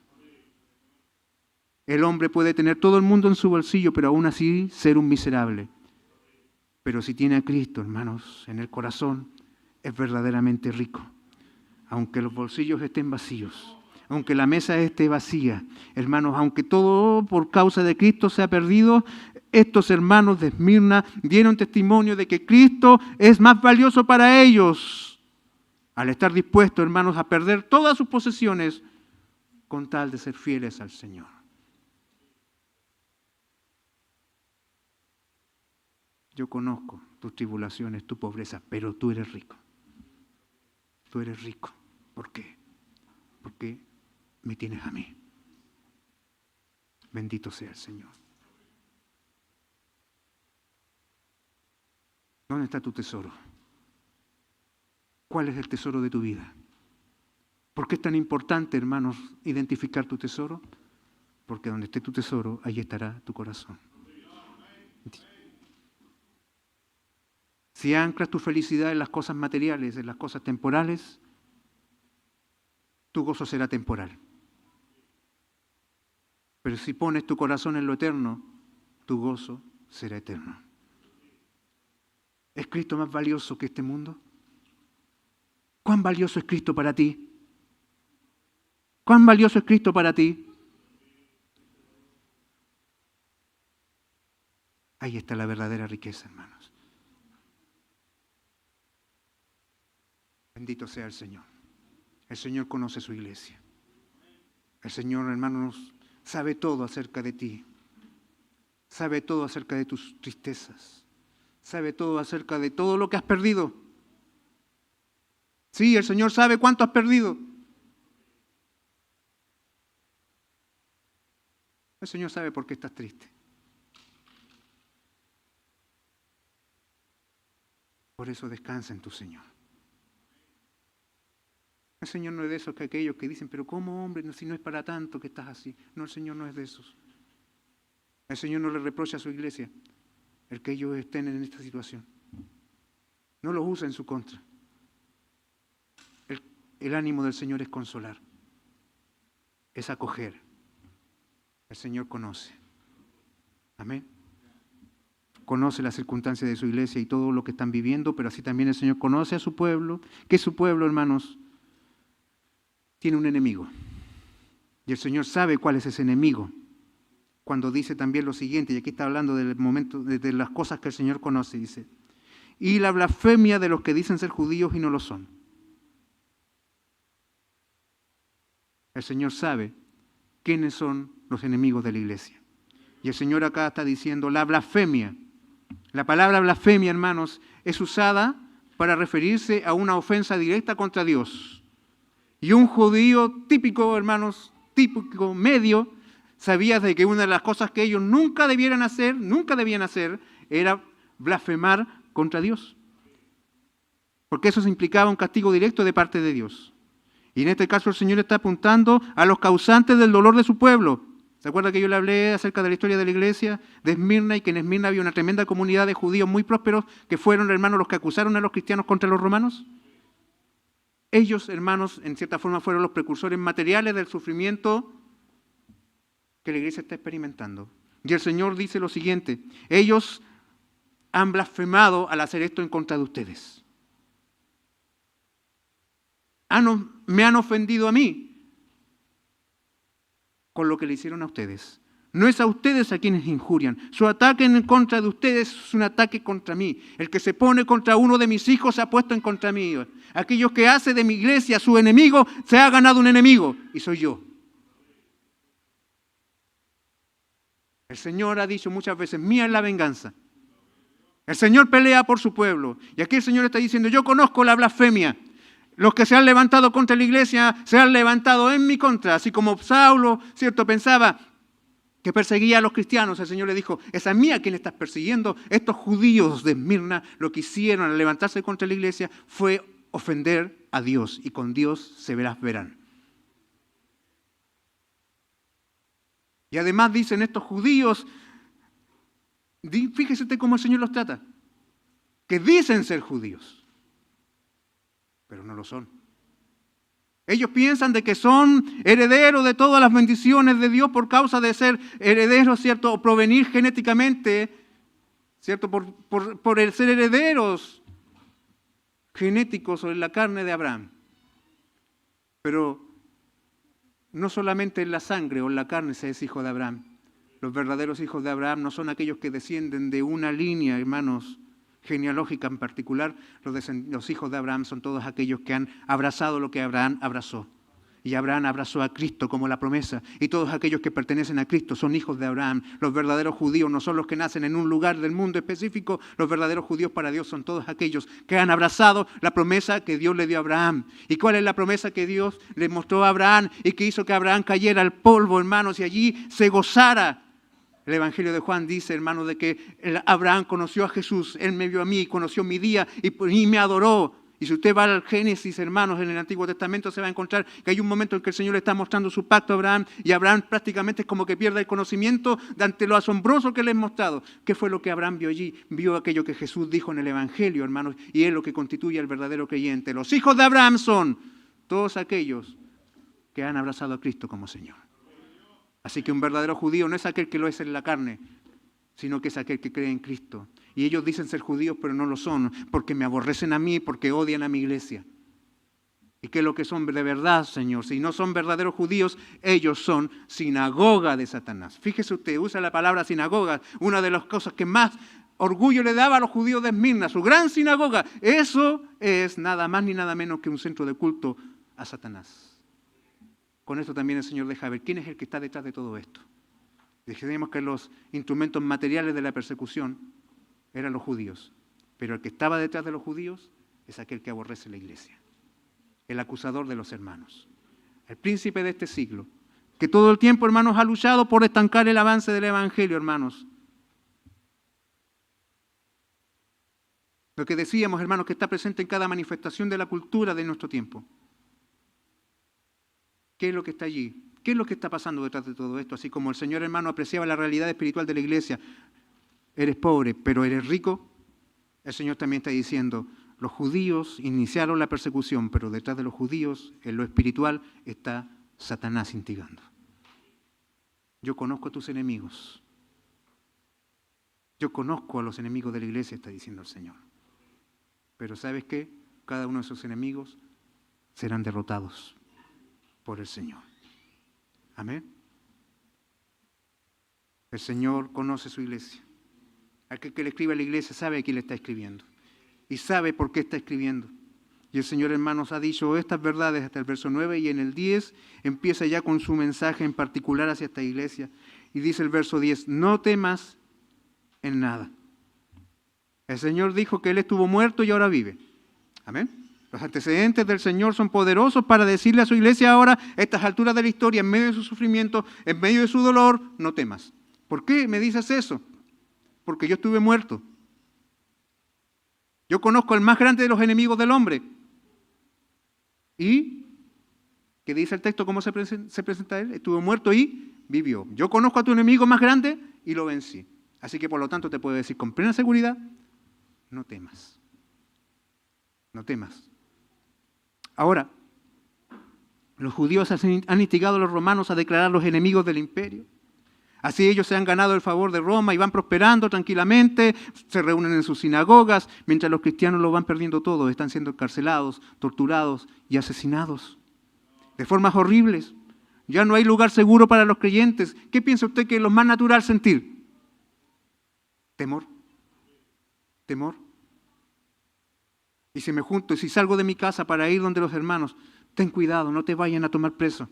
El hombre puede tener todo el mundo en su bolsillo, pero aún así ser un miserable. Pero si tiene a Cristo, hermanos, en el corazón, es verdaderamente rico. Aunque los bolsillos estén vacíos, aunque la mesa esté vacía, hermanos, aunque todo por causa de Cristo se ha perdido, estos hermanos de Esmirna dieron testimonio de que Cristo es más valioso para ellos, al estar dispuestos, hermanos, a perder todas sus posesiones con tal de ser fieles al Señor. Yo conozco tus tribulaciones, tu pobreza, pero tú eres rico. Tú eres rico. ¿Por qué? Porque me tienes a mí. Bendito sea el Señor. ¿Dónde está tu tesoro? ¿Cuál es el tesoro de tu vida? ¿Por qué es tan importante, hermanos, identificar tu tesoro? Porque donde esté tu tesoro, ahí estará tu corazón. Si anclas tu felicidad en las cosas materiales, en las cosas temporales, tu gozo será temporal. Pero si pones tu corazón en lo eterno, tu gozo será eterno. ¿Es Cristo más valioso que este mundo? ¿Cuán valioso es Cristo para ti? ¿Cuán valioso es Cristo para ti? Ahí está la verdadera riqueza, hermanos. Bendito sea el Señor. El Señor conoce su iglesia. El Señor, hermanos, sabe todo acerca de ti. Sabe todo acerca de tus tristezas. Sabe todo acerca de todo lo que has perdido. Sí, el Señor sabe cuánto has perdido. El Señor sabe por qué estás triste. Por eso descansa en tu Señor. El Señor no es de esos que aquellos que dicen, pero ¿cómo, hombre? Si no es para tanto que estás así. No, el Señor no es de esos. El Señor no le reprocha a su iglesia el que ellos estén en esta situación. No los usa en su contra. El ánimo del Señor es consolar, es acoger. El Señor conoce. Amén. Conoce las circunstancias de su iglesia y todo lo que están viviendo, pero así también el Señor conoce a su pueblo, que su pueblo, hermanos, tiene un enemigo. Y el Señor sabe cuál es ese enemigo. Cuando dice también lo siguiente, y aquí está hablando del momento, de las cosas que el Señor conoce, dice, y la blasfemia de los que dicen ser judíos y no lo son. El Señor sabe quiénes son los enemigos de la iglesia. Y el Señor acá está diciendo la blasfemia. La palabra blasfemia, hermanos, es usada para referirse a una ofensa directa contra Dios. Y un judío típico, hermanos, típico, medio, sabía de que una de las cosas que ellos nunca debían hacer, era blasfemar contra Dios. Porque eso implicaba un castigo directo de parte de Dios. Y en este caso el Señor está apuntando a los causantes del dolor de su pueblo. ¿Se acuerda que yo le hablé acerca de la historia de la iglesia de Esmirna y que en Esmirna había una tremenda comunidad de judíos muy prósperos que fueron, hermanos, los que acusaron a los cristianos contra los romanos? Ellos, hermanos, en cierta forma fueron los precursores materiales del sufrimiento que la iglesia está experimentando. Y el Señor dice lo siguiente, ellos han blasfemado al hacer esto en contra de ustedes. Me han ofendido a mí con lo que le hicieron a ustedes. No es a ustedes a quienes injurian. Su ataque en contra de ustedes es un ataque contra mí. El que se pone contra uno de mis hijos se ha puesto en contra mí. Aquellos que hace de mi iglesia su enemigo, se ha ganado un enemigo, y soy yo. El Señor ha dicho muchas veces, mía es la venganza. El Señor pelea por su pueblo. Y aquí el Señor está diciendo, yo conozco la blasfemia. Los que se han levantado contra la iglesia se han levantado en mi contra. Así como Saulo, ¿cierto? Pensaba, que perseguía a los cristianos, el Señor le dijo, es a mí a quien estás persiguiendo. Estos judíos de Esmirna lo que hicieron al levantarse contra la iglesia fue ofender a Dios, y con Dios se verán. Y además dicen estos judíos, fíjese usted cómo el Señor los trata, que dicen ser judíos, pero no lo son. Ellos piensan de que son herederos de todas las bendiciones de Dios por causa de ser herederos, ¿cierto? O provenir genéticamente, ¿cierto? Por el ser herederos genéticos sobre la carne de Abraham. Pero no solamente en la sangre o en la carne se es hijo de Abraham. Los verdaderos hijos de Abraham no son aquellos que descienden de una línea, hermanos, genealógica en particular. Los hijos de Abraham son todos aquellos que han abrazado lo que Abraham abrazó. Y Abraham abrazó a Cristo como la promesa. Y todos aquellos que pertenecen a Cristo son hijos de Abraham. Los verdaderos judíos no son los que nacen en un lugar del mundo específico. Los verdaderos judíos para Dios son todos aquellos que han abrazado la promesa que Dios le dio a Abraham. ¿Y cuál es la promesa que Dios le mostró a Abraham y que hizo que Abraham cayera al polvo, hermanos, y allí se gozara? El Evangelio de Juan dice, hermanos, de que Abraham conoció a Jesús, él me vio a mí, conoció mi día y me adoró. Y si usted va al Génesis, hermanos, en el Antiguo Testamento, se va a encontrar que hay un momento en que el Señor le está mostrando su pacto a Abraham, y Abraham prácticamente es como que pierde el conocimiento ante lo asombroso que le he mostrado. ¿Qué fue lo que Abraham vio allí? Vio aquello que Jesús dijo en el Evangelio, hermanos, y es lo que constituye al verdadero creyente. Los hijos de Abraham son todos aquellos que han abrazado a Cristo como Señor. Así que un verdadero judío no es aquel que lo es en la carne, sino que es aquel que cree en Cristo. Y ellos dicen ser judíos, pero no lo son, porque me aborrecen a mí, porque odian a mi iglesia. ¿Y qué es lo que son de verdad, Señor? Si no son verdaderos judíos, ellos son sinagoga de Satanás. Fíjese usted, usa la palabra sinagoga, una de las cosas que más orgullo le daba a los judíos de Esmirna, su gran sinagoga. Eso es nada más ni nada menos que un centro de culto a Satanás. Con esto también el Señor deja ver quién es el que está detrás de todo esto. Dijimos que los instrumentos materiales de la persecución eran los judíos, pero el que estaba detrás de los judíos es aquel que aborrece la iglesia, el acusador de los hermanos, el príncipe de este siglo, que todo el tiempo, hermanos, ha luchado por estancar el avance del Evangelio, hermanos. Lo que decíamos, hermanos, que está presente en cada manifestación de la cultura de nuestro tiempo. ¿Qué es lo que está allí? ¿Qué es lo que está pasando detrás de todo esto? Así como el Señor, hermano, apreciaba la realidad espiritual de la iglesia. Eres pobre, pero eres rico. El Señor también está diciendo, los judíos iniciaron la persecución, pero detrás de los judíos, en lo espiritual, está Satanás instigando. Yo conozco a tus enemigos. Yo conozco a los enemigos de la iglesia, está diciendo el Señor. Pero ¿sabes qué? Cada uno de esos enemigos serán derrotados por el Señor. Amén. El Señor conoce su iglesia. Aquel que le escribe a la iglesia sabe a quién le está escribiendo. Y sabe por qué está escribiendo. Y el Señor, hermanos, ha dicho estas verdades hasta el verso 9, y en el 10 empieza ya con su mensaje en particular hacia esta iglesia. Y dice el verso 10, no temas en nada. El Señor dijo que Él estuvo muerto y ahora vive. Amén. Los antecedentes del Señor son poderosos para decirle a su iglesia ahora, a estas alturas de la historia, en medio de su sufrimiento, en medio de su dolor, no temas. ¿Por qué me dices eso? Porque yo estuve muerto. Yo conozco al más grande de los enemigos del hombre. ¿Y qué dice el texto? ¿Cómo se presenta él? Estuvo muerto y vivió. Yo conozco a tu enemigo más grande y lo vencí. Así que por lo tanto te puedo decir con plena seguridad, no temas. No temas. Ahora, los judíos han instigado a los romanos a declarar los enemigos del imperio. Así ellos se han ganado el favor de Roma y van prosperando tranquilamente, se reúnen en sus sinagogas, mientras los cristianos lo van perdiendo todo, están siendo encarcelados, torturados y asesinados de formas horribles. Ya no hay lugar seguro para los creyentes. ¿Qué piensa usted que es lo más natural sentir? Temor. Temor. Y si me junto, y si salgo de mi casa para ir donde los hermanos, ten cuidado, no te vayan a tomar preso.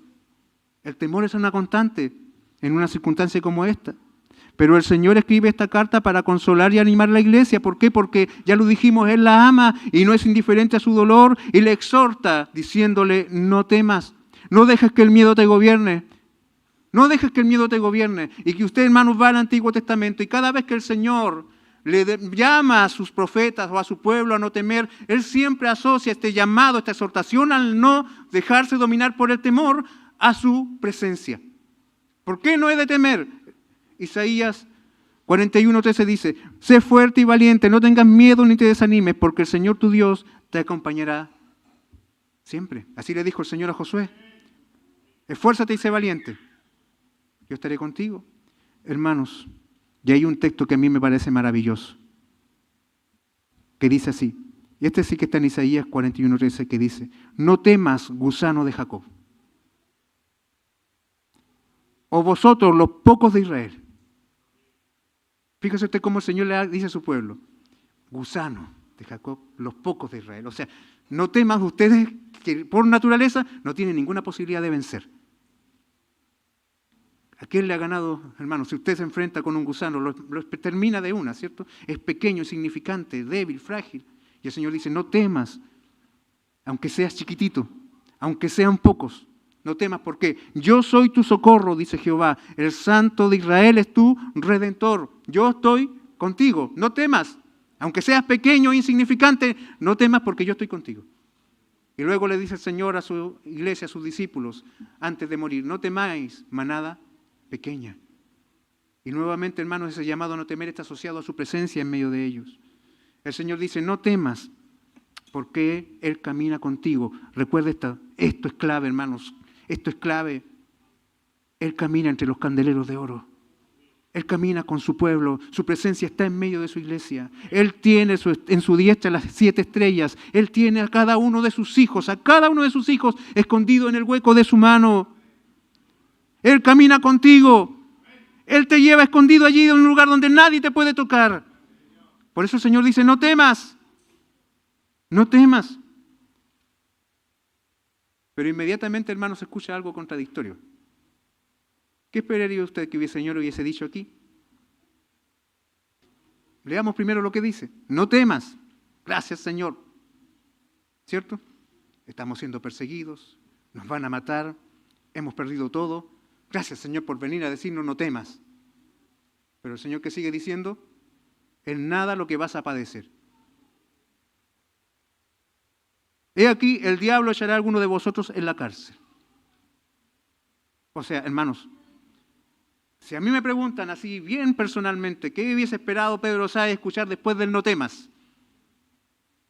El temor es una constante en una circunstancia como esta. Pero el Señor escribe esta carta para consolar y animar a la iglesia. ¿Por qué? Porque, ya lo dijimos, Él la ama y no es indiferente a su dolor y le exhorta diciéndole, no temas, no dejes que el miedo te gobierne. No dejes que el miedo te gobierne. Y que usted, hermanos, va al Antiguo Testamento y cada vez que el Señor llama a sus profetas o a su pueblo a no temer, Él siempre asocia este llamado, esta exhortación al no dejarse dominar por el temor a su presencia. ¿Por qué no he de temer? Isaías 41:13 dice, sé fuerte y valiente, no tengas miedo ni te desanimes, porque el Señor tu Dios te acompañará siempre. Así le dijo el Señor a Josué. Esfuérzate y sé valiente. Yo estaré contigo. Hermanos, y hay un texto que a mí me parece maravilloso, que dice así, y este sí que está en Isaías 41:13, que dice, no temas, gusano de Jacob, o vosotros los pocos de Israel. Fíjese usted cómo el Señor le dice a su pueblo, gusano de Jacob, los pocos de Israel. O sea, no temas ustedes que por naturaleza no tienen ninguna posibilidad de vencer. ¿A quién le ha ganado, hermano? Si usted se enfrenta con un gusano, lo termina de una, ¿cierto? Es pequeño, insignificante, débil, frágil. Y el Señor dice, no temas, aunque seas chiquitito, aunque sean pocos. No temas, porque yo soy tu socorro, dice Jehová. El Santo de Israel es tu Redentor. Yo estoy contigo. No temas, aunque seas pequeño e insignificante, no temas porque yo estoy contigo. Y luego le dice el Señor a su iglesia, a sus discípulos, antes de morir, no temáis, manada pequeña. Y nuevamente, hermanos, ese llamado a no temer está asociado a su presencia en medio de ellos. El Señor dice, no temas, porque Él camina contigo. Recuerda esto es clave, hermanos, esto es clave. Él camina entre los candeleros de oro. Él camina con su pueblo, su presencia está en medio de su iglesia. Él tiene en su diestra las 7 estrellas. Él tiene a cada uno de sus hijos escondido en el hueco de su mano. Él camina contigo. Él te lleva escondido allí en un lugar donde nadie te puede tocar. Por eso el Señor dice, no temas. No temas. Pero inmediatamente, hermanos, se escucha algo contradictorio. ¿Qué esperaría usted que el Señor hubiese dicho aquí? Leamos primero lo que dice. No temas. Gracias, Señor. ¿Cierto? Estamos siendo perseguidos. Nos van a matar. Hemos perdido todo. Gracias, Señor, por venir a decirnos no temas. Pero el Señor, que sigue diciendo, en nada lo que vas a padecer. He aquí, el diablo echará a alguno de vosotros en la cárcel. O sea, hermanos, si a mí me preguntan así bien personalmente, ¿qué hubiese esperado Pedro Sáez escuchar después del no temas?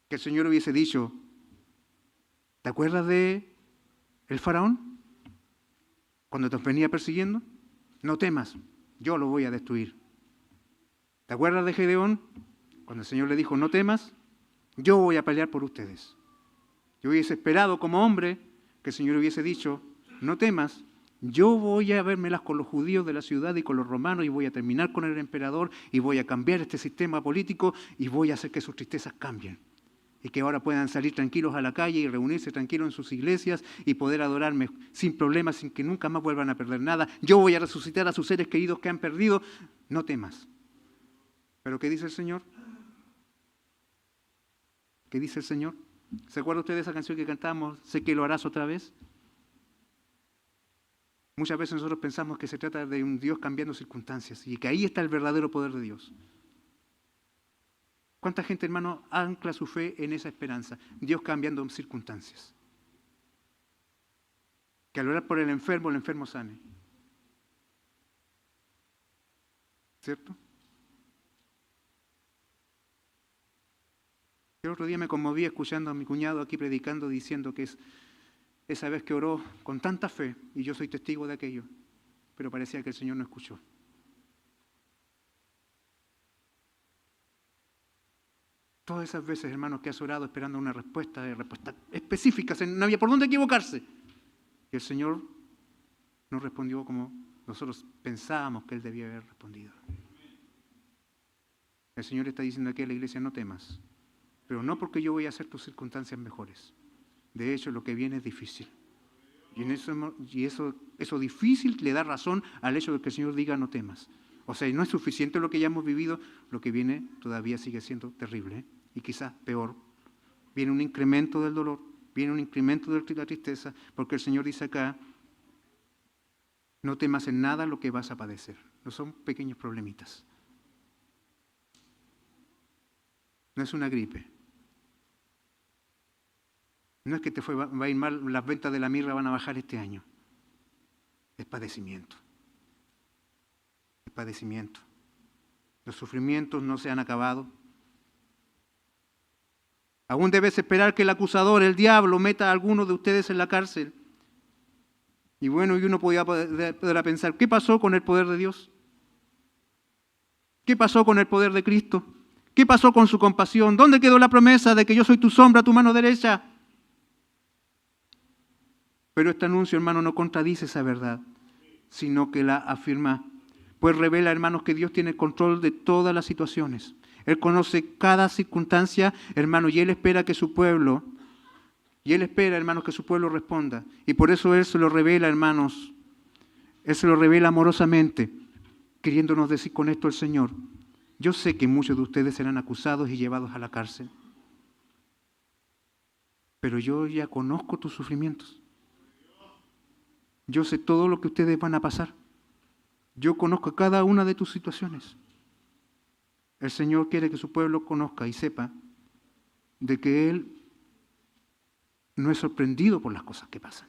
Que el Señor hubiese dicho, ¿te acuerdas de el faraón? Cuando te venía persiguiendo, no temas, yo lo voy a destruir. ¿Te acuerdas de Gedeón? Cuando el Señor le dijo, no temas, yo voy a pelear por ustedes. Yo hubiese esperado como hombre que el Señor hubiese dicho, no temas, yo voy a vérmelas con los judíos de la ciudad y con los romanos y voy a terminar con el emperador y voy a cambiar este sistema político y voy a hacer que sus tristezas cambien. Y que ahora puedan salir tranquilos a la calle y reunirse tranquilos en sus iglesias y poder adorarme sin problemas, sin que nunca más vuelvan a perder nada. Yo voy a resucitar a sus seres queridos que han perdido. No temas. ¿Pero qué dice el Señor? ¿Qué dice el Señor? ¿Se acuerda usted de esa canción que cantamos, Sé que lo harás otra vez? Muchas veces nosotros pensamos que se trata de un Dios cambiando circunstancias y que ahí está el verdadero poder de Dios. ¿Cuánta gente, hermano, ancla su fe en esa esperanza? Dios cambiando circunstancias. Que al orar por el enfermo sane. ¿Cierto? El otro día me conmoví escuchando a mi cuñado aquí predicando, diciendo que es esa vez que oró con tanta fe, y yo soy testigo de aquello, pero parecía que el Señor no escuchó. Todas esas veces, hermanos, que has orado esperando una respuesta específica, no había por dónde equivocarse. Y el Señor no respondió como nosotros pensábamos que Él debía haber respondido. El Señor está diciendo aquí a la iglesia, no temas, pero no porque yo voy a hacer tus circunstancias mejores. De hecho, lo que viene es difícil. Y eso difícil le da razón al hecho de que el Señor diga no temas. O sea, no es suficiente lo que ya hemos vivido, lo que viene todavía sigue siendo terrible, ¿eh? Y quizás peor. Viene un incremento del dolor, viene un incremento de la tristeza, porque el Señor dice acá, No temas en nada lo que vas a padecer. No son pequeños problemitas. No es una gripe. No es que te va a ir mal, las ventas de la mirra van a bajar este año. Es padecimiento. Es padecimiento. Los sufrimientos no se han acabado. Aún debes esperar que el acusador, el diablo, meta a alguno de ustedes en la cárcel. Y bueno, y uno podría pensar, ¿qué pasó con el poder de Dios? ¿Qué pasó con el poder de Cristo? ¿Qué pasó con su compasión? ¿Dónde quedó la promesa de que yo soy tu sombra, tu mano derecha? Pero este anuncio, hermano, no contradice esa verdad, sino que la afirma. Pues revela, hermanos, que Dios tiene el control de todas las situaciones. Él conoce cada circunstancia, hermano, y Él espera que su pueblo, hermanos, que su pueblo responda. Y por eso Él se lo revela, hermanos. Él se lo revela amorosamente, queriéndonos decir con esto el Señor: yo sé que muchos de ustedes serán acusados y llevados a la cárcel, pero yo ya conozco tus sufrimientos. Yo sé todo lo que ustedes van a pasar. Yo conozco cada una de tus situaciones. El Señor quiere que su pueblo conozca y sepa de que Él no es sorprendido por las cosas que pasan.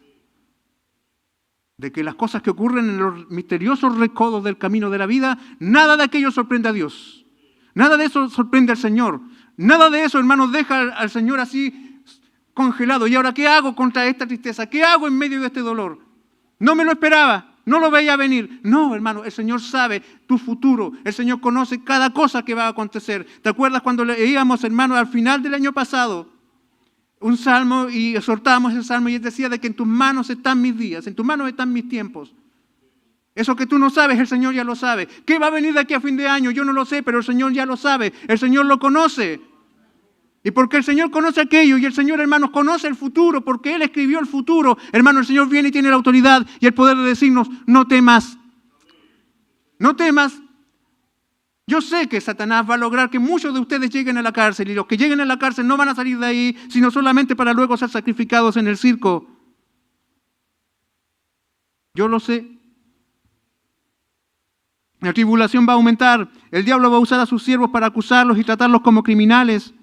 De que las cosas que ocurren en los misteriosos recodos del camino de la vida, nada de aquello sorprende a Dios. Nada de eso sorprende al Señor. Nada de eso, hermanos, deja al Señor así congelado. ¿Y ahora qué hago contra esta tristeza? ¿Qué hago en medio de este dolor? No me lo esperaba, no lo veía venir. No, hermano, el Señor sabe tu futuro. El Señor conoce cada cosa que va a acontecer. ¿Te acuerdas cuando leíamos, hermano, al final del año pasado, un salmo y exhortábamos el salmo y él decía de que en tus manos están mis días, en tus manos están mis tiempos? Eso que tú no sabes, el Señor ya lo sabe. ¿Qué va a venir de aquí a fin de año? Yo no lo sé, pero el Señor ya lo sabe. El Señor lo conoce. Y porque el Señor conoce aquello y el Señor, hermanos, conoce el futuro, porque Él escribió el futuro, hermano, el Señor viene y tiene la autoridad y el poder de decirnos: no temas. No temas. Yo sé que Satanás va a lograr que muchos de ustedes lleguen a la cárcel, y los que lleguen a la cárcel no van a salir de ahí, sino solamente para luego ser sacrificados en el circo. Yo lo sé. La tribulación va a aumentar. El diablo va a usar a sus siervos para acusarlos y tratarlos como criminales.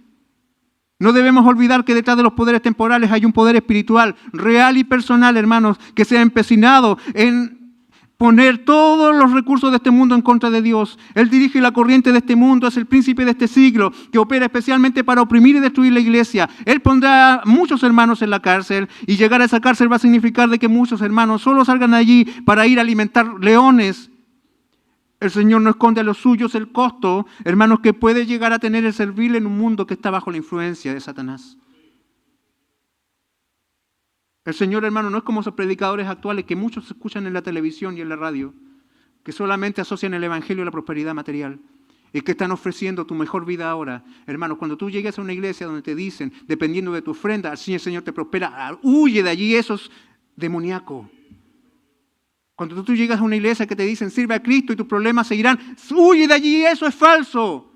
No debemos olvidar que detrás de los poderes temporales hay un poder espiritual, real y personal, hermanos, que se ha empecinado en poner todos los recursos de este mundo en contra de Dios. Él dirige la corriente de este mundo, es el príncipe de este siglo, que opera especialmente para oprimir y destruir la iglesia. Él pondrá a muchos hermanos en la cárcel, y llegar a esa cárcel va a significar de que muchos hermanos solo salgan de allí para ir a alimentar leones. El Señor no esconde a los suyos el costo, hermanos, que puede llegar a tener el servir en un mundo que está bajo la influencia de Satanás. El Señor, hermano, no es como esos predicadores actuales que muchos escuchan en la televisión y en la radio, que solamente asocian el Evangelio a la prosperidad material y que están ofreciendo tu mejor vida ahora. Hermanos, cuando tú llegues a una iglesia donde te dicen, dependiendo de tu ofrenda, así el Señor te prospera, huye de allí, eso es demoníaco. Cuando tú llegas a una iglesia que te dicen, sirve a Cristo y tus problemas seguirán, huye de allí, eso es falso.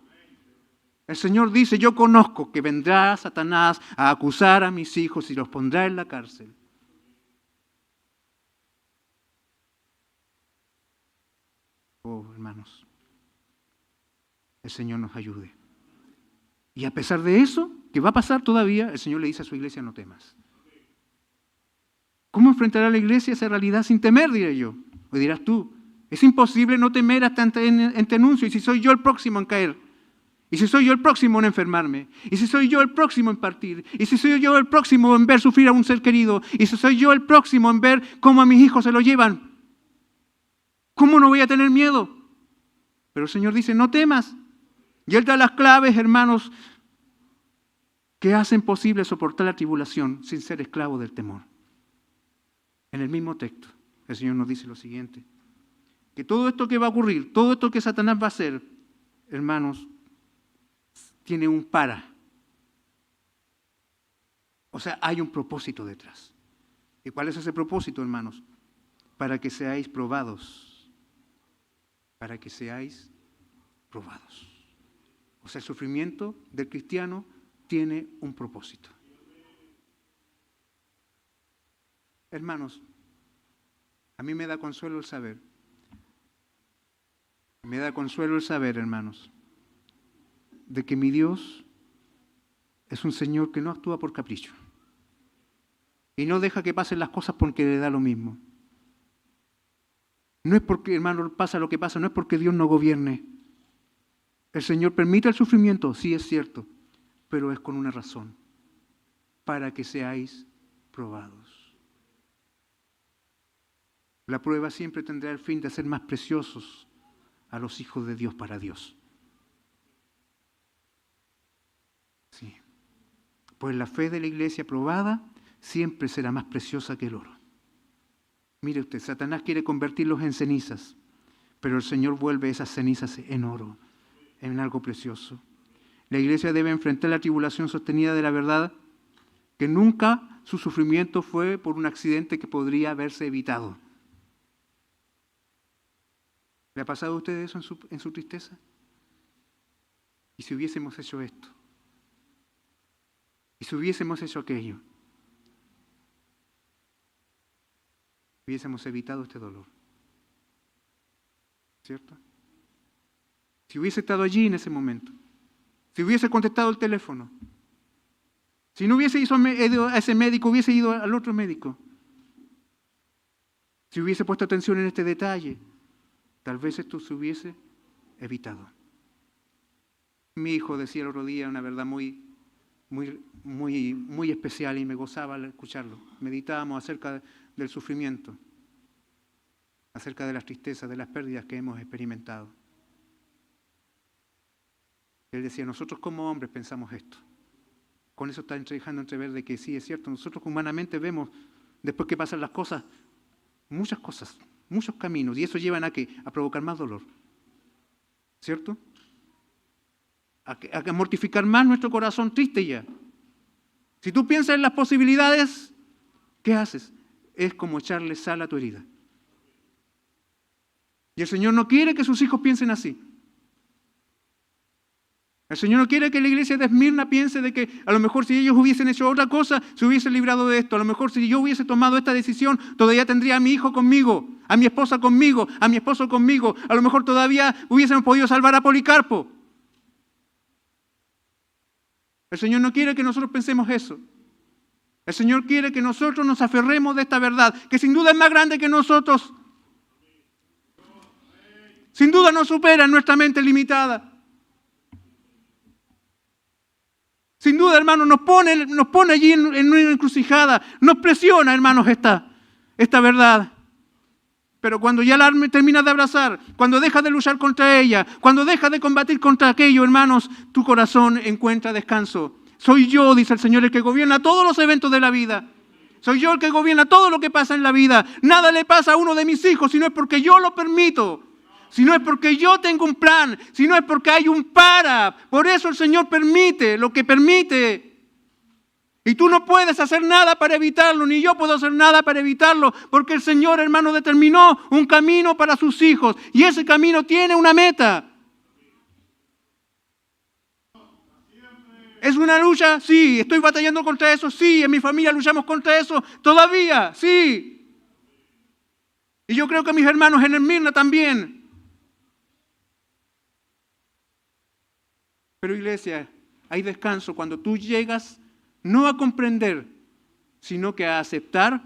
El Señor dice: yo conozco que vendrá Satanás a acusar a mis hijos y los pondrá en la cárcel. Oh, hermanos, el Señor nos ayude. Y a pesar de eso, que va a pasar todavía, el Señor le dice a su iglesia: no temas. ¿Cómo enfrentará la iglesia esa realidad sin temer, diré yo? O dirás tú: es imposible no temer hasta en este anuncio. ¿Y si soy yo el próximo en caer? ¿Y si soy yo el próximo en enfermarme? ¿Y si soy yo el próximo en partir? ¿Y si soy yo el próximo en ver sufrir a un ser querido? ¿Y si soy yo el próximo en ver cómo a mis hijos se lo llevan? ¿Cómo no voy a tener miedo? Pero el Señor dice: no temas. Y Él da las claves, hermanos, que hacen posible soportar la tribulación sin ser esclavo del temor. En el mismo texto, el Señor nos dice lo siguiente: que todo esto que va a ocurrir, todo esto que Satanás va a hacer, hermanos, tiene un para. O sea, hay un propósito detrás. ¿Y cuál es ese propósito, hermanos? Para que seáis probados. Para que seáis probados. O sea, el sufrimiento del cristiano tiene un propósito. Hermanos, A mí me da consuelo el saber. Me da consuelo el saber, hermanos, de que mi Dios es un Señor que no actúa por capricho. Y no deja que pasen las cosas porque le da lo mismo. No es porque, hermano, pasa lo que pasa, no es porque Dios no gobierne. El Señor permite el sufrimiento, sí es cierto, pero es con una razón, para que seáis probados. La prueba siempre tendrá el fin de hacer más preciosos a los hijos de Dios para Dios. Sí. Pues la fe de la iglesia probada siempre será más preciosa que el oro. Mire usted, Satanás quiere convertirlos en cenizas, pero el Señor vuelve esas cenizas en oro, en algo precioso. La iglesia debe enfrentar la tribulación sostenida de la verdad, que nunca su sufrimiento fue por un accidente que podría haberse evitado. ¿Le ha pasado a usted eso en su tristeza? ¿Y si hubiésemos hecho esto? ¿Y si hubiésemos hecho aquello? Hubiésemos evitado este dolor. ¿Cierto? Si hubiese estado allí en ese momento, si hubiese contestado el teléfono, si no hubiese ido a ese médico, hubiese ido al otro médico, si hubiese puesto atención en este detalle, tal vez esto se hubiese evitado. Mi hijo decía el otro día una verdad muy especial y me gozaba al escucharlo. Meditábamos acerca del sufrimiento, acerca de las tristezas, de las pérdidas que hemos experimentado. Él decía, nosotros como hombres pensamos esto. Con eso está dejando entrever de que sí, es cierto, nosotros humanamente vemos, después que pasan las cosas, muchos caminos, y eso llevan a provocar más dolor. ¿Cierto? A mortificar más nuestro corazón triste ya. Si tú piensas en las posibilidades, ¿qué haces? Es como echarle sal a tu herida. Y el Señor no quiere que sus hijos piensen así. El Señor no quiere que la iglesia de Esmirna piense de que a lo mejor si ellos hubiesen hecho otra cosa, se hubiesen librado de esto. A lo mejor si yo hubiese tomado esta decisión, todavía tendría a mi hijo conmigo, a mi esposa conmigo, a mi esposo conmigo. A lo mejor todavía hubiésemos podido salvar a Policarpo. El Señor no quiere que nosotros pensemos eso. El Señor quiere que nosotros nos aferremos de esta verdad, que sin duda es más grande que nosotros. Sin duda nos supera en nuestra mente limitada. Sin duda, hermanos, nos pone allí en una encrucijada, nos presiona, hermanos, esta verdad. Pero cuando ya la terminas de abrazar, cuando dejas de luchar contra ella, cuando dejas de combatir contra aquello, hermanos, tu corazón encuentra descanso. Soy yo, dice el Señor, el que gobierna todos los eventos de la vida. Soy yo el que gobierna todo lo que pasa en la vida. Nada le pasa a uno de mis hijos si no es porque yo lo permito. Si no es porque yo tengo un plan, si no es porque hay un para. Por eso el Señor permite lo que permite. Y tú no puedes hacer nada para evitarlo, ni yo puedo hacer nada para evitarlo, porque el Señor, hermano, determinó un camino para sus hijos. Y ese camino tiene una meta. ¿Es una lucha? Sí. ¿Estoy batallando contra eso? Sí. ¿En mi familia luchamos contra eso? Todavía, sí. Y yo creo que mis hermanos en Esmirna también. Pero iglesia, hay descanso cuando tú llegas no a comprender, sino que a aceptar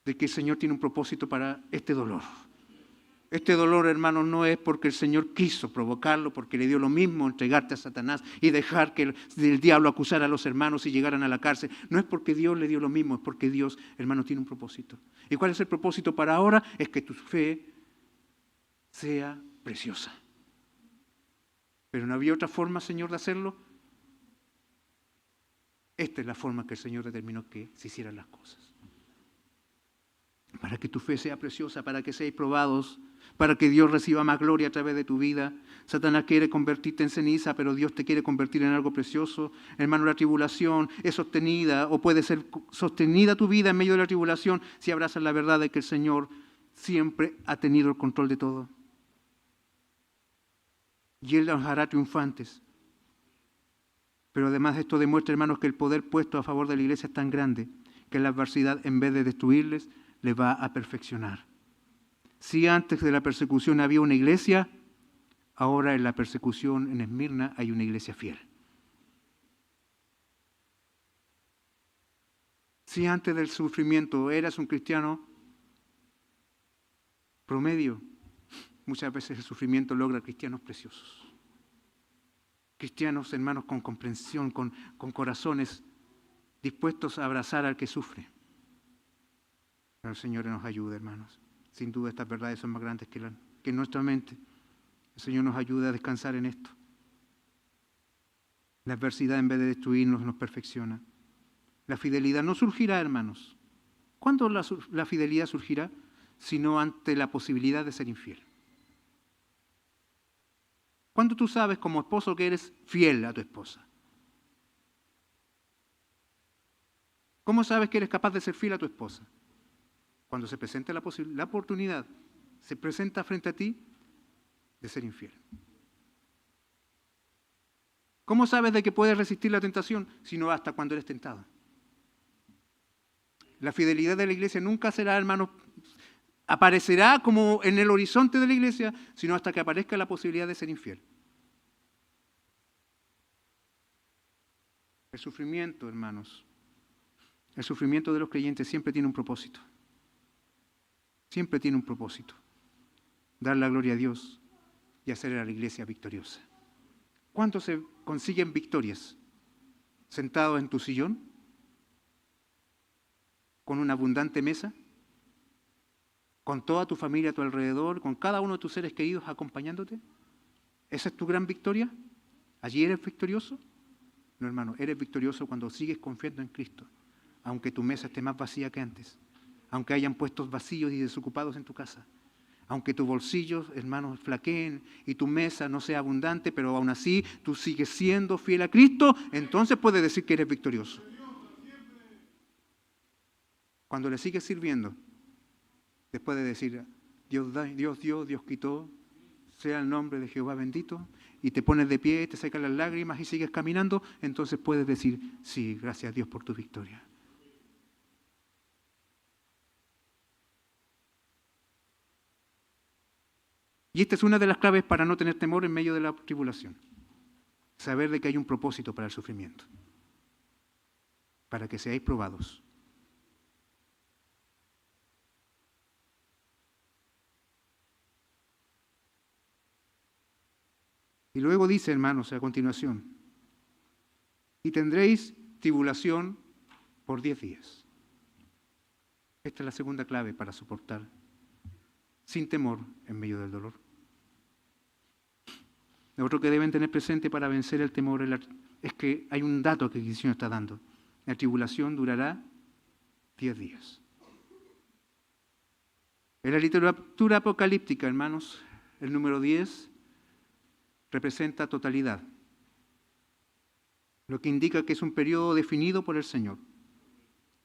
de que el Señor tiene un propósito para este dolor. Este dolor, hermanos, no es porque el Señor quiso provocarlo, porque le dio lo mismo entregarte a Satanás y dejar que el diablo acusara a los hermanos y llegaran a la cárcel. No es porque Dios le dio lo mismo, es porque Dios, hermano, tiene un propósito. ¿Y cuál es el propósito para ahora? Es que tu fe sea preciosa. Pero no había otra forma, Señor, de hacerlo. Esta es la forma que el Señor determinó que se hicieran las cosas. Para que tu fe sea preciosa, para que seáis probados, para que Dios reciba más gloria a través de tu vida. Satanás quiere convertirte en ceniza, pero Dios te quiere convertir en algo precioso. Hermano, la tribulación es sostenida o puede ser sostenida tu vida en medio de la tribulación si abrazas la verdad de que el Señor siempre ha tenido el control de todo. Y Él los hará triunfantes. Pero además esto demuestra, hermanos, que el poder puesto a favor de la iglesia es tan grande que la adversidad, en vez de destruirles, le va a perfeccionar. Si antes de la persecución había una iglesia, ahora en la persecución en Esmirna hay una iglesia fiel. Si antes del sufrimiento eras un cristiano promedio, muchas veces el sufrimiento logra cristianos preciosos. Cristianos, hermanos, con comprensión, con corazones dispuestos a abrazar al que sufre. Pero el Señor nos ayude, hermanos. Sin duda estas verdades son más grandes que nuestra mente. El Señor nos ayuda a descansar en esto. La adversidad, en vez de destruirnos, nos perfecciona. La fidelidad no surgirá, hermanos. ¿Cuándo la fidelidad surgirá? Sino ante la posibilidad de ser infiel. ¿Cuándo tú sabes como esposo que eres fiel a tu esposa? ¿Cómo sabes que eres capaz de ser fiel a tu esposa? Cuando se presenta la oportunidad, se presenta frente a ti de ser infiel. ¿Cómo sabes de que puedes resistir la tentación? Sino hasta cuando eres tentado. La fidelidad de la iglesia nunca será, hermanos, aparecerá como en el horizonte de la iglesia, sino hasta que aparezca la posibilidad de ser infiel. El sufrimiento, hermanos, el sufrimiento de los creyentes siempre tiene un propósito. Siempre tiene un propósito. Dar la gloria a Dios y hacer a la iglesia victoriosa. ¿Cuántos se consiguen victorias? ¿Sentados en tu sillón? ¿Con una abundante mesa? ¿Con toda tu familia a tu alrededor? ¿Con cada uno de tus seres queridos acompañándote? ¿Esa es tu gran victoria? ¿Allí eres victorioso? No, hermano, eres victorioso cuando sigues confiando en Cristo, aunque tu mesa esté más vacía que antes, aunque hayan puestos vacíos y desocupados en tu casa, aunque tus bolsillos, hermanos, flaqueen y tu mesa no sea abundante, pero aún así tú sigues siendo fiel a Cristo, entonces puedes decir que eres victorioso. Cuando le sigues sirviendo, después de decir, Dios dio, Dios quitó, sea el nombre de Jehová bendito, y te pones de pie, te secas las lágrimas y sigues caminando, entonces puedes decir, sí, gracias a Dios por tu victoria. Y esta es una de las claves para no tener temor en medio de la tribulación. Saber de que hay un propósito para el sufrimiento. Para que seáis probados. Y luego dice, hermanos, a continuación, y tendréis tribulación por 10 días. Esta es la segunda clave para soportar sin temor en medio del dolor. Lo otro que deben tener presente para vencer el temor es que hay un dato que el Señor está dando. La tribulación durará 10 días. En la literatura apocalíptica, hermanos, el número 10 representa totalidad, lo que indica que es un periodo definido por el Señor,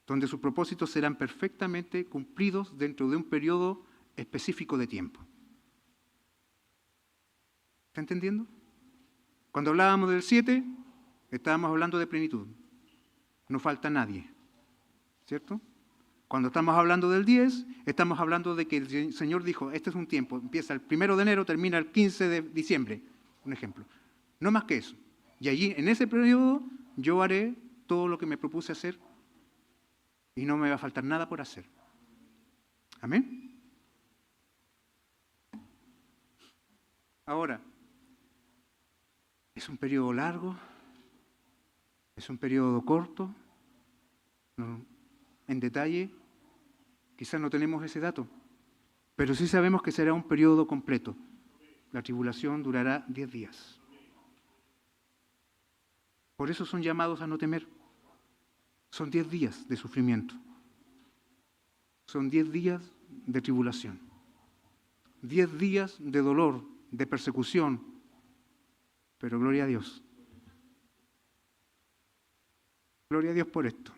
donde sus propósitos serán perfectamente cumplidos dentro de un periodo específico de tiempo. ¿Está entendiendo? Cuando hablábamos del 7, estábamos hablando de plenitud. No falta nadie, ¿cierto? Cuando estamos hablando del 10, estamos hablando de que el Señor dijo, este es un tiempo, empieza el 1 de enero, termina el 15 de diciembre, un ejemplo. No más que eso. Y allí, en ese periodo, yo haré todo lo que me propuse hacer y no me va a faltar nada por hacer. Amén. Ahora, ¿es un periodo largo? ¿Es un periodo corto? No, en detalle, quizás no tenemos ese dato, pero sí sabemos que será un periodo completo. La tribulación durará 10 días. Por eso son llamados a no temer. Son 10 días de sufrimiento. Son 10 días de tribulación. 10 días de dolor, de persecución. Pero gloria a Dios. Gloria a Dios por esto.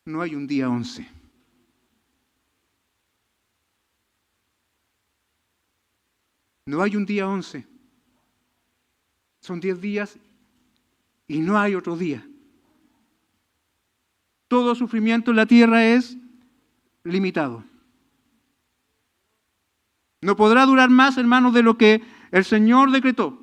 No hay un día 11. No hay un día 11. Son 10 días y no hay otro día. Todo sufrimiento en la tierra es limitado. No podrá durar más, hermanos, de lo que el Señor decretó.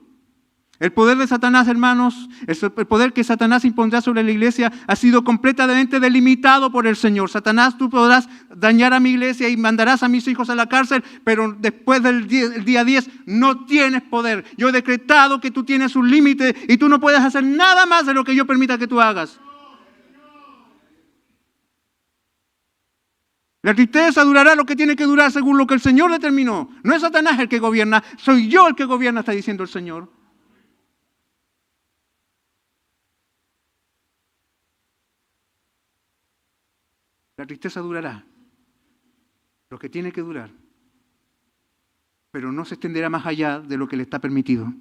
El poder de Satanás, hermanos, el poder que Satanás impondrá sobre la iglesia ha sido completamente delimitado por el Señor. Satanás, tú podrás dañar a mi iglesia y mandarás a mis hijos a la cárcel, pero después del día 10 no tienes poder. Yo he decretado que tú tienes un límite y tú no puedes hacer nada más de lo que yo permita que tú hagas. La tristeza durará lo que tiene que durar según lo que el Señor determinó. No es Satanás el que gobierna, soy yo el que gobierna, está diciendo el Señor. La tristeza durará lo que tiene que durar, pero no se extenderá más allá de lo que le está permitido.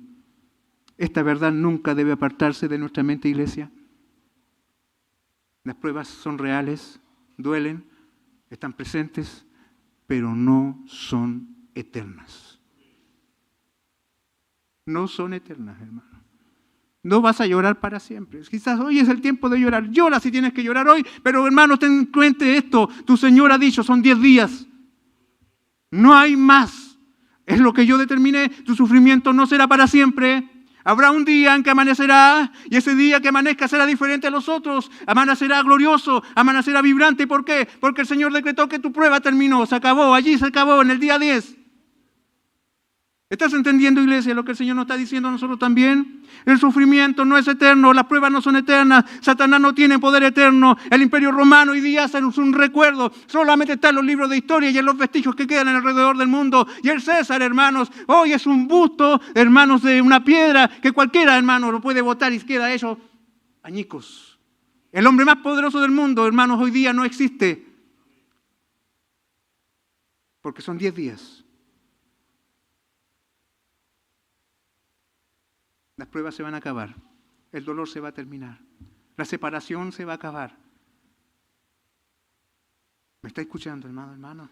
Esta verdad nunca debe apartarse de nuestra mente, iglesia. Las pruebas son reales, duelen, están presentes, pero no son eternas. No son eternas, hermano. No vas a llorar para siempre. Quizás hoy es el tiempo de llorar. Llora si tienes que llorar hoy, pero hermano, ten en cuenta esto. Tu Señor ha dicho, son 10 días. No hay más. Es lo que yo determiné. Tu sufrimiento no será para siempre. Habrá un día en que amanecerá, y ese día que amanezca será diferente a los otros. Amanecerá glorioso, amanecerá vibrante. ¿Por qué? Porque el Señor decretó que tu prueba terminó, se acabó, allí se acabó, en el día 10. ¿Estás entendiendo, iglesia, lo que el Señor nos está diciendo a nosotros también? El sufrimiento no es eterno, las pruebas no son eternas, Satanás no tiene poder eterno, el Imperio Romano hoy día es un recuerdo, solamente está en los libros de historia y en los vestigios que quedan alrededor del mundo. Y el César, hermanos, hoy es un busto, hermanos, de una piedra que cualquiera, hermano, lo puede botar y queda hecho añicos. El hombre más poderoso del mundo, hermanos, hoy día no existe, porque son 10 días. Las pruebas se van a acabar, el dolor se va a terminar, la separación se va a acabar. ¿Me está escuchando, hermano?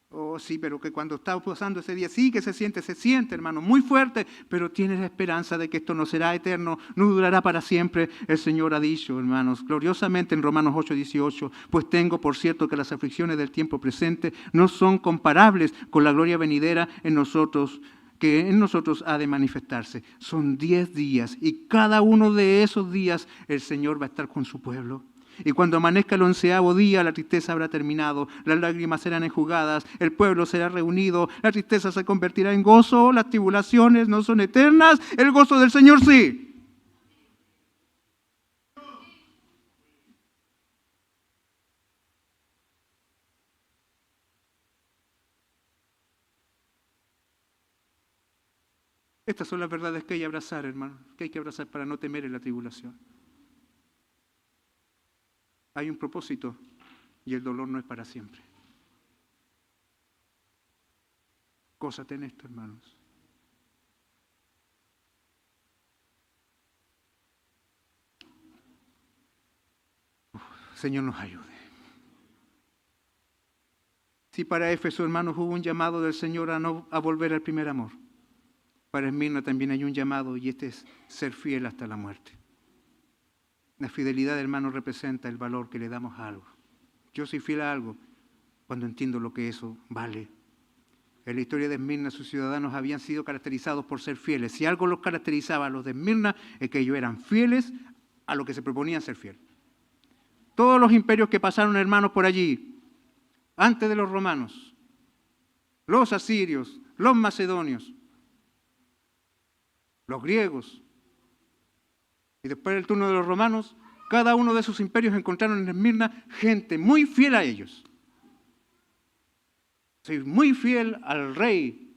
Oh, sí, pero que cuando está pasando ese día, sí que se siente, hermano, muy fuerte, pero tienes la esperanza de que esto no será eterno, no durará para siempre. El Señor ha dicho, hermanos, gloriosamente en Romanos 8:18, pues tengo por cierto que las aflicciones del tiempo presente no son comparables con la gloria venidera en nosotros, que en nosotros ha de manifestarse. Son 10 días y cada uno de esos días el Señor va a estar con su pueblo. Y cuando amanezca el 11º día, la tristeza habrá terminado, las lágrimas serán enjugadas, el pueblo será reunido, la tristeza se convertirá en gozo, las tribulaciones no son eternas, el gozo del Señor sí. Estas son las verdades que hay que abrazar, hermano, que hay que abrazar para no temer en la tribulación. Hay un propósito y el dolor no es para siempre. Gózate en esto, hermanos. Señor nos ayude. Si para Éfeso, hermanos, hubo un llamado del Señor a volver al primer amor, para Esmirna también hay un llamado y este es ser fiel hasta la muerte. La fidelidad, hermano, representa el valor que le damos a algo. Yo soy fiel a algo cuando entiendo lo que eso vale. En la historia de Esmirna, sus ciudadanos habían sido caracterizados por ser fieles. Si algo los caracterizaba a los de Esmirna, es que ellos eran fieles a lo que se proponían ser fieles. Todos los imperios que pasaron, hermanos, por allí, antes de los romanos, los asirios, los macedonios, los griegos, y después del turno de los romanos, cada uno de esos imperios encontraron en Esmirna gente muy fiel a ellos. Soy muy fiel al rey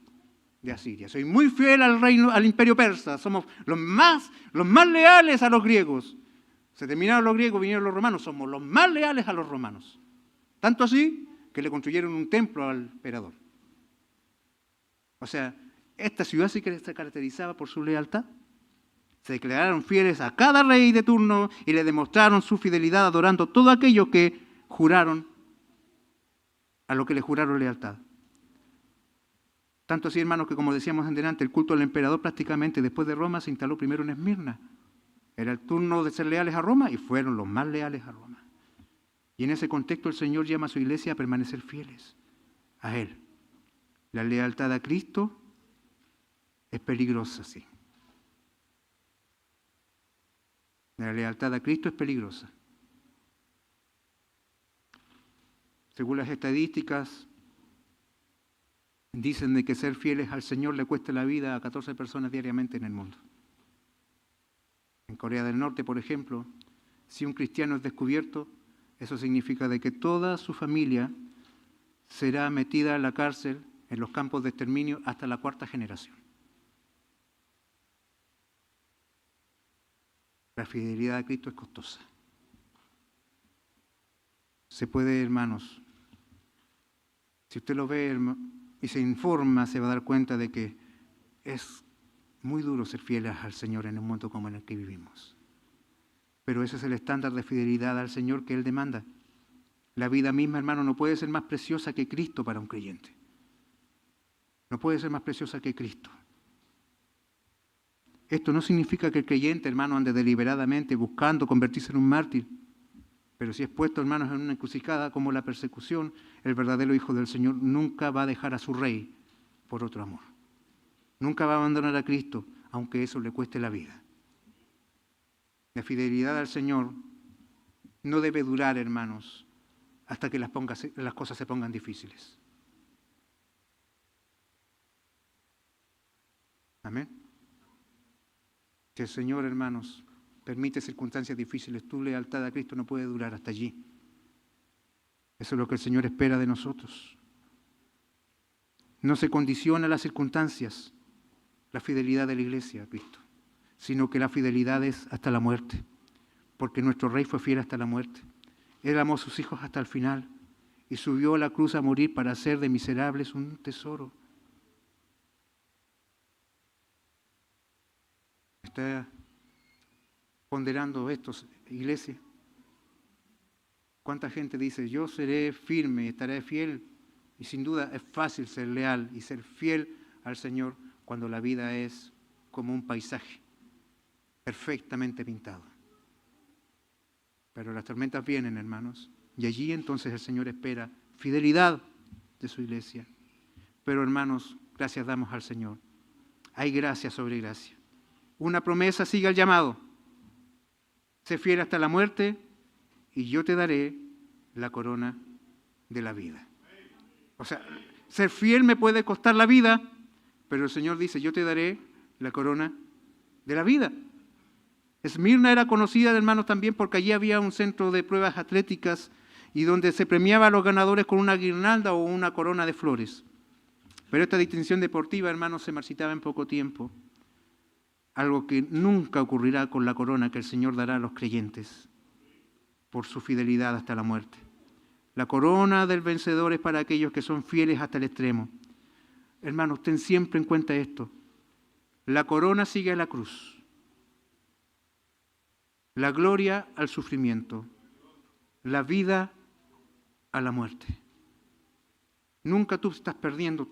de Asiria, soy muy fiel al imperio persa, somos los más leales a los griegos. Se terminaron los griegos, vinieron los romanos, somos los más leales a los romanos. Tanto así que le construyeron un templo al emperador. O sea, esta ciudad sí que se caracterizaba por su lealtad. Se declararon fieles a cada rey de turno y le demostraron su fidelidad adorando todo aquello que juraron, a lo que le juraron lealtad. Tanto así, hermanos, que como decíamos antes, el culto al emperador prácticamente después de Roma se instaló primero en Esmirna. Era el turno de ser leales a Roma y fueron los más leales a Roma. Y en ese contexto el Señor llama a su iglesia a permanecer fieles a Él. La lealtad a Cristo es peligrosa, sí. La lealtad a Cristo es peligrosa. Según las estadísticas, dicen de que ser fieles al Señor le cuesta la vida a 14 personas diariamente en el mundo. En Corea del Norte, por ejemplo, si un cristiano es descubierto, eso significa de que toda su familia será metida en la cárcel, en los campos de exterminio, hasta la 4ª generación. La fidelidad a Cristo es costosa. Se puede, hermanos, si usted lo ve y se informa, se va a dar cuenta de que es muy duro ser fieles al Señor en un mundo como en el que vivimos. Pero ese es el estándar de fidelidad al Señor que Él demanda. La vida misma, hermano, no puede ser más preciosa que Cristo para un creyente. No puede ser más preciosa que Cristo. Esto no significa que el creyente, hermano, ande deliberadamente buscando convertirse en un mártir. Pero si es puesto, hermanos, en una encrucijada como la persecución, el verdadero Hijo del Señor nunca va a dejar a su Rey por otro amor. Nunca va a abandonar a Cristo, aunque eso le cueste la vida. La fidelidad al Señor no debe durar, hermanos, hasta que las cosas se pongan difíciles. Amén. Si el Señor, hermanos, permite circunstancias difíciles, tu lealtad a Cristo no puede durar hasta allí. Eso es lo que el Señor espera de nosotros. No se condiciona a las circunstancias la fidelidad de la iglesia a Cristo, sino que la fidelidad es hasta la muerte, porque nuestro Rey fue fiel hasta la muerte. Él amó a sus hijos hasta el final y subió a la cruz a morir para hacer de miserables un tesoro. ¿Está ponderando esto, iglesia? ¿Cuánta gente dice, yo seré firme y estaré fiel? Y sin duda es fácil ser leal y ser fiel al Señor cuando la vida es como un paisaje perfectamente pintado. Pero las tormentas vienen, hermanos, y allí entonces el Señor espera fidelidad de su iglesia. Pero, hermanos, gracias damos al Señor. Hay gracia sobre gracia. Una promesa sigue al llamado. Sé fiel hasta la muerte y yo te daré la corona de la vida. O sea, ser fiel me puede costar la vida, pero el Señor dice, yo te daré la corona de la vida. Esmirna era conocida, hermanos, también porque allí había un centro de pruebas atléticas y donde se premiaba a los ganadores con una guirnalda o una corona de flores. Pero esta distinción deportiva, hermanos, se marchitaba en poco tiempo. Algo que nunca ocurrirá con la corona que el Señor dará a los creyentes por su fidelidad hasta la muerte. La corona del vencedor es para aquellos que son fieles hasta el extremo. Hermanos, ten siempre en cuenta esto. La corona sigue a la cruz. La gloria al sufrimiento. La vida a la muerte. Nunca tú estás perdiendo.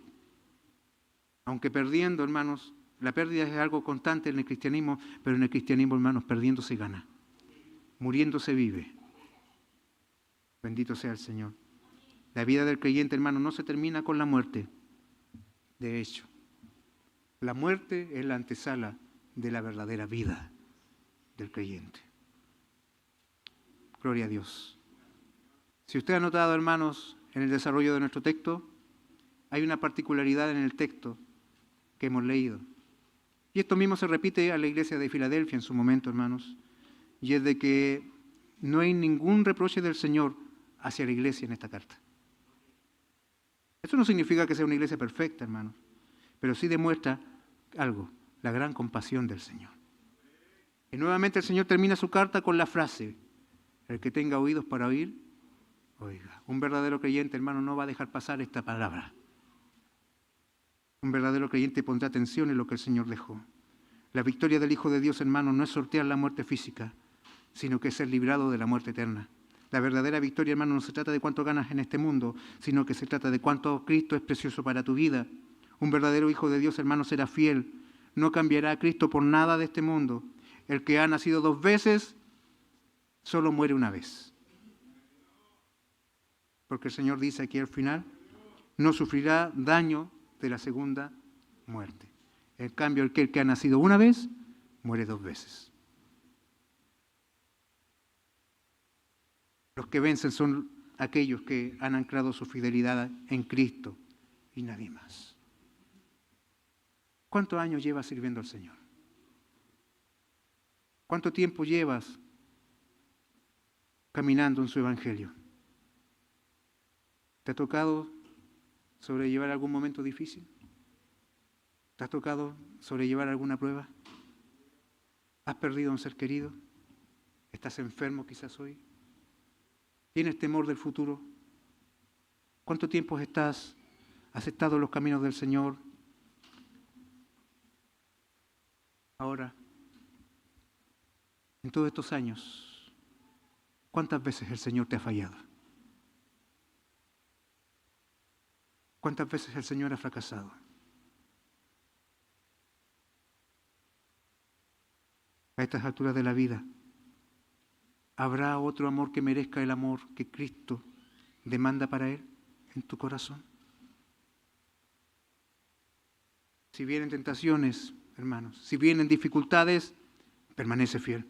Aunque perdiendo, hermanos, la pérdida es algo constante en el cristianismo, pero en el cristianismo, hermanos, perdiendo se gana. Muriendo se vive. Bendito sea el Señor. La vida del creyente, hermano, no se termina con la muerte. De hecho, la muerte es la antesala de la verdadera vida del creyente. Gloria a Dios. Si usted ha notado, hermanos, en el desarrollo de nuestro texto, hay una particularidad en el texto que hemos leído. Y esto mismo se repite a la iglesia de Filadelfia en su momento, hermanos. Y es de que no hay ningún reproche del Señor hacia la iglesia en esta carta. Esto no significa que sea una iglesia perfecta, hermanos, pero sí demuestra algo, la gran compasión del Señor. Y nuevamente el Señor termina su carta con la frase, el que tenga oídos para oír, oiga. Un verdadero creyente, hermano, no va a dejar pasar esta palabra. Un verdadero creyente pondrá atención en lo que el Señor dejó. La victoria del Hijo de Dios, hermano, no es sortear la muerte física, sino que es ser librado de la muerte eterna. La verdadera victoria, hermano, no se trata de cuánto ganas en este mundo, sino que se trata de cuánto Cristo es precioso para tu vida. Un verdadero Hijo de Dios, hermano, será fiel. No cambiará a Cristo por nada de este mundo. El que ha nacido 2 veces, solo muere una vez. Porque el Señor dice aquí al final, no sufrirá daño de la segunda muerte. En cambio, el que ha nacido una vez, muere 2 veces. Los que vencen son aquellos que han anclado su fidelidad en Cristo y nadie más. ¿Cuántos años llevas sirviendo al Señor? ¿Cuánto tiempo llevas caminando en su evangelio? ¿Te ha tocado sobrellevar algún momento difícil? ¿Te ha tocado sobrellevar alguna prueba? ¿Has perdido a un ser querido? ¿Estás enfermo quizás hoy? ¿Tienes temor del futuro? ¿Cuánto tiempo has estado en los caminos del Señor? Ahora, en todos estos años, ¿cuántas veces el Señor te ha fallado? ¿Cuántas veces el Señor ha fracasado? A estas alturas de la vida, ¿habrá otro amor que merezca el amor que Cristo demanda para Él en tu corazón? Si vienen tentaciones, hermanos, si vienen dificultades, permanece fiel.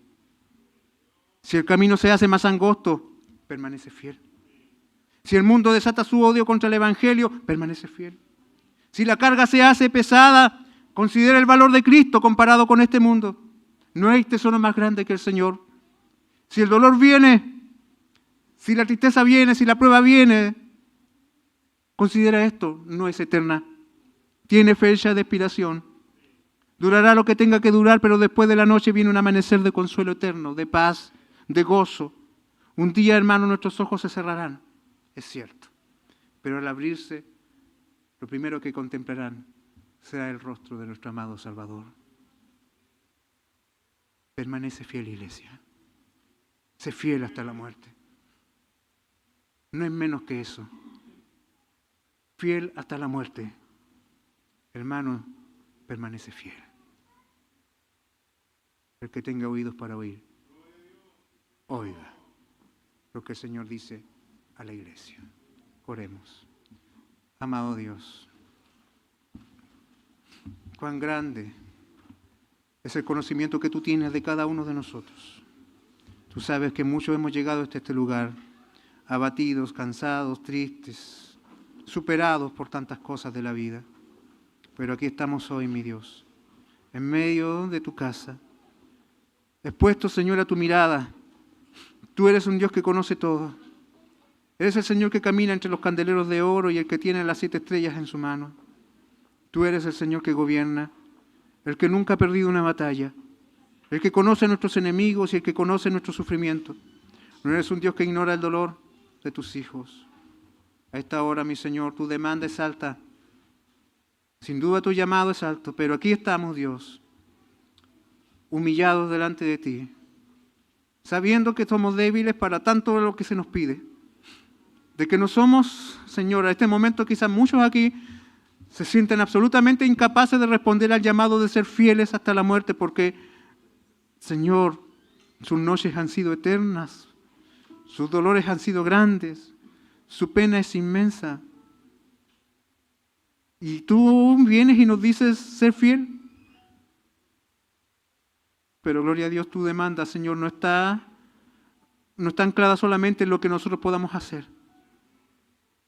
Si el camino se hace más angosto, permanece fiel. Si el mundo desata su odio contra el Evangelio, permanece fiel. Si la carga se hace pesada, considera el valor de Cristo comparado con este mundo. No hay tesoro más grande que el Señor. Si el dolor viene, si la tristeza viene, si la prueba viene, considera esto, no es eterna. Tiene fecha de expiración. Durará lo que tenga que durar, pero después de la noche viene un amanecer de consuelo eterno, de paz, de gozo. Un día, hermano, nuestros ojos se cerrarán, es cierto. Pero al abrirse, lo primero que contemplarán será el rostro de nuestro amado Salvador. Permanece fiel, iglesia. Sé fiel hasta la muerte. No es menos que eso. Fiel hasta la muerte. Hermano, permanece fiel. El que tenga oídos para oír, oiga lo que el Señor dice a la iglesia. Oremos. Amado Dios, cuán grande es el conocimiento que tú tienes de cada uno de nosotros. Tú sabes que muchos hemos llegado hasta este lugar, abatidos, cansados, tristes, superados por tantas cosas de la vida. Pero aquí estamos hoy, mi Dios, en medio de tu casa, expuestos, Señor, a tu mirada. Tú eres un Dios que conoce todo. Eres el Señor que camina entre los candeleros de oro y el que tiene las 7 estrellas en su mano. Tú eres el Señor que gobierna, el que nunca ha perdido una batalla, el que conoce a nuestros enemigos y el que conoce nuestro sufrimiento. No eres un Dios que ignora el dolor de tus hijos. A esta hora, mi Señor, tu demanda es alta. Sin duda tu llamado es alto, pero aquí estamos, Dios, humillados delante de ti, sabiendo que somos débiles para tanto de lo que se nos pide, de que no somos, Señor, a este momento quizás muchos aquí se sienten absolutamente incapaces de responder al llamado de ser fieles hasta la muerte, porque, Señor, sus noches han sido eternas, sus dolores han sido grandes, su pena es inmensa. Y tú vienes y nos dices ser fiel. Pero gloria a Dios, tu demanda, Señor, no está anclada solamente en lo que nosotros podamos hacer.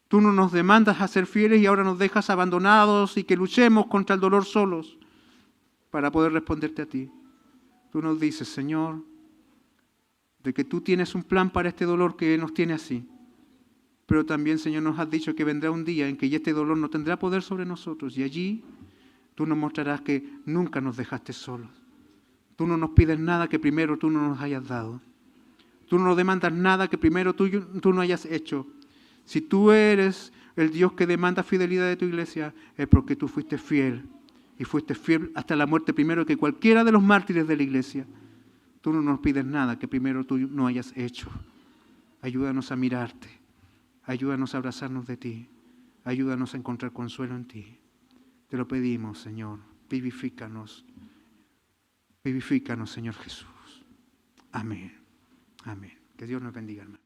Tú no nos demandas a ser fieles y ahora nos dejas abandonados y que luchemos contra el dolor solos para poder responderte a ti. Tú nos dices, Señor, de que tú tienes un plan para este dolor que nos tiene así. Pero también, Señor, nos has dicho que vendrá un día en que ya este dolor no tendrá poder sobre nosotros. Y allí tú nos mostrarás que nunca nos dejaste solos. Tú no nos pides nada que primero tú no nos hayas dado. Tú no nos demandas nada que primero tú no hayas hecho. Si tú eres el Dios que demanda fidelidad de tu iglesia, es porque tú fuiste fiel. Y fuiste fiel hasta la muerte primero que cualquiera de los mártires de la iglesia. Tú no nos pides nada que primero tú no hayas hecho. Ayúdanos a mirarte. Ayúdanos a abrazarnos de ti. Ayúdanos a encontrar consuelo en ti. Te lo pedimos, Señor. Vivifícanos. Vivifícanos, Señor Jesús. Amén. Amén. Que Dios nos bendiga, hermano.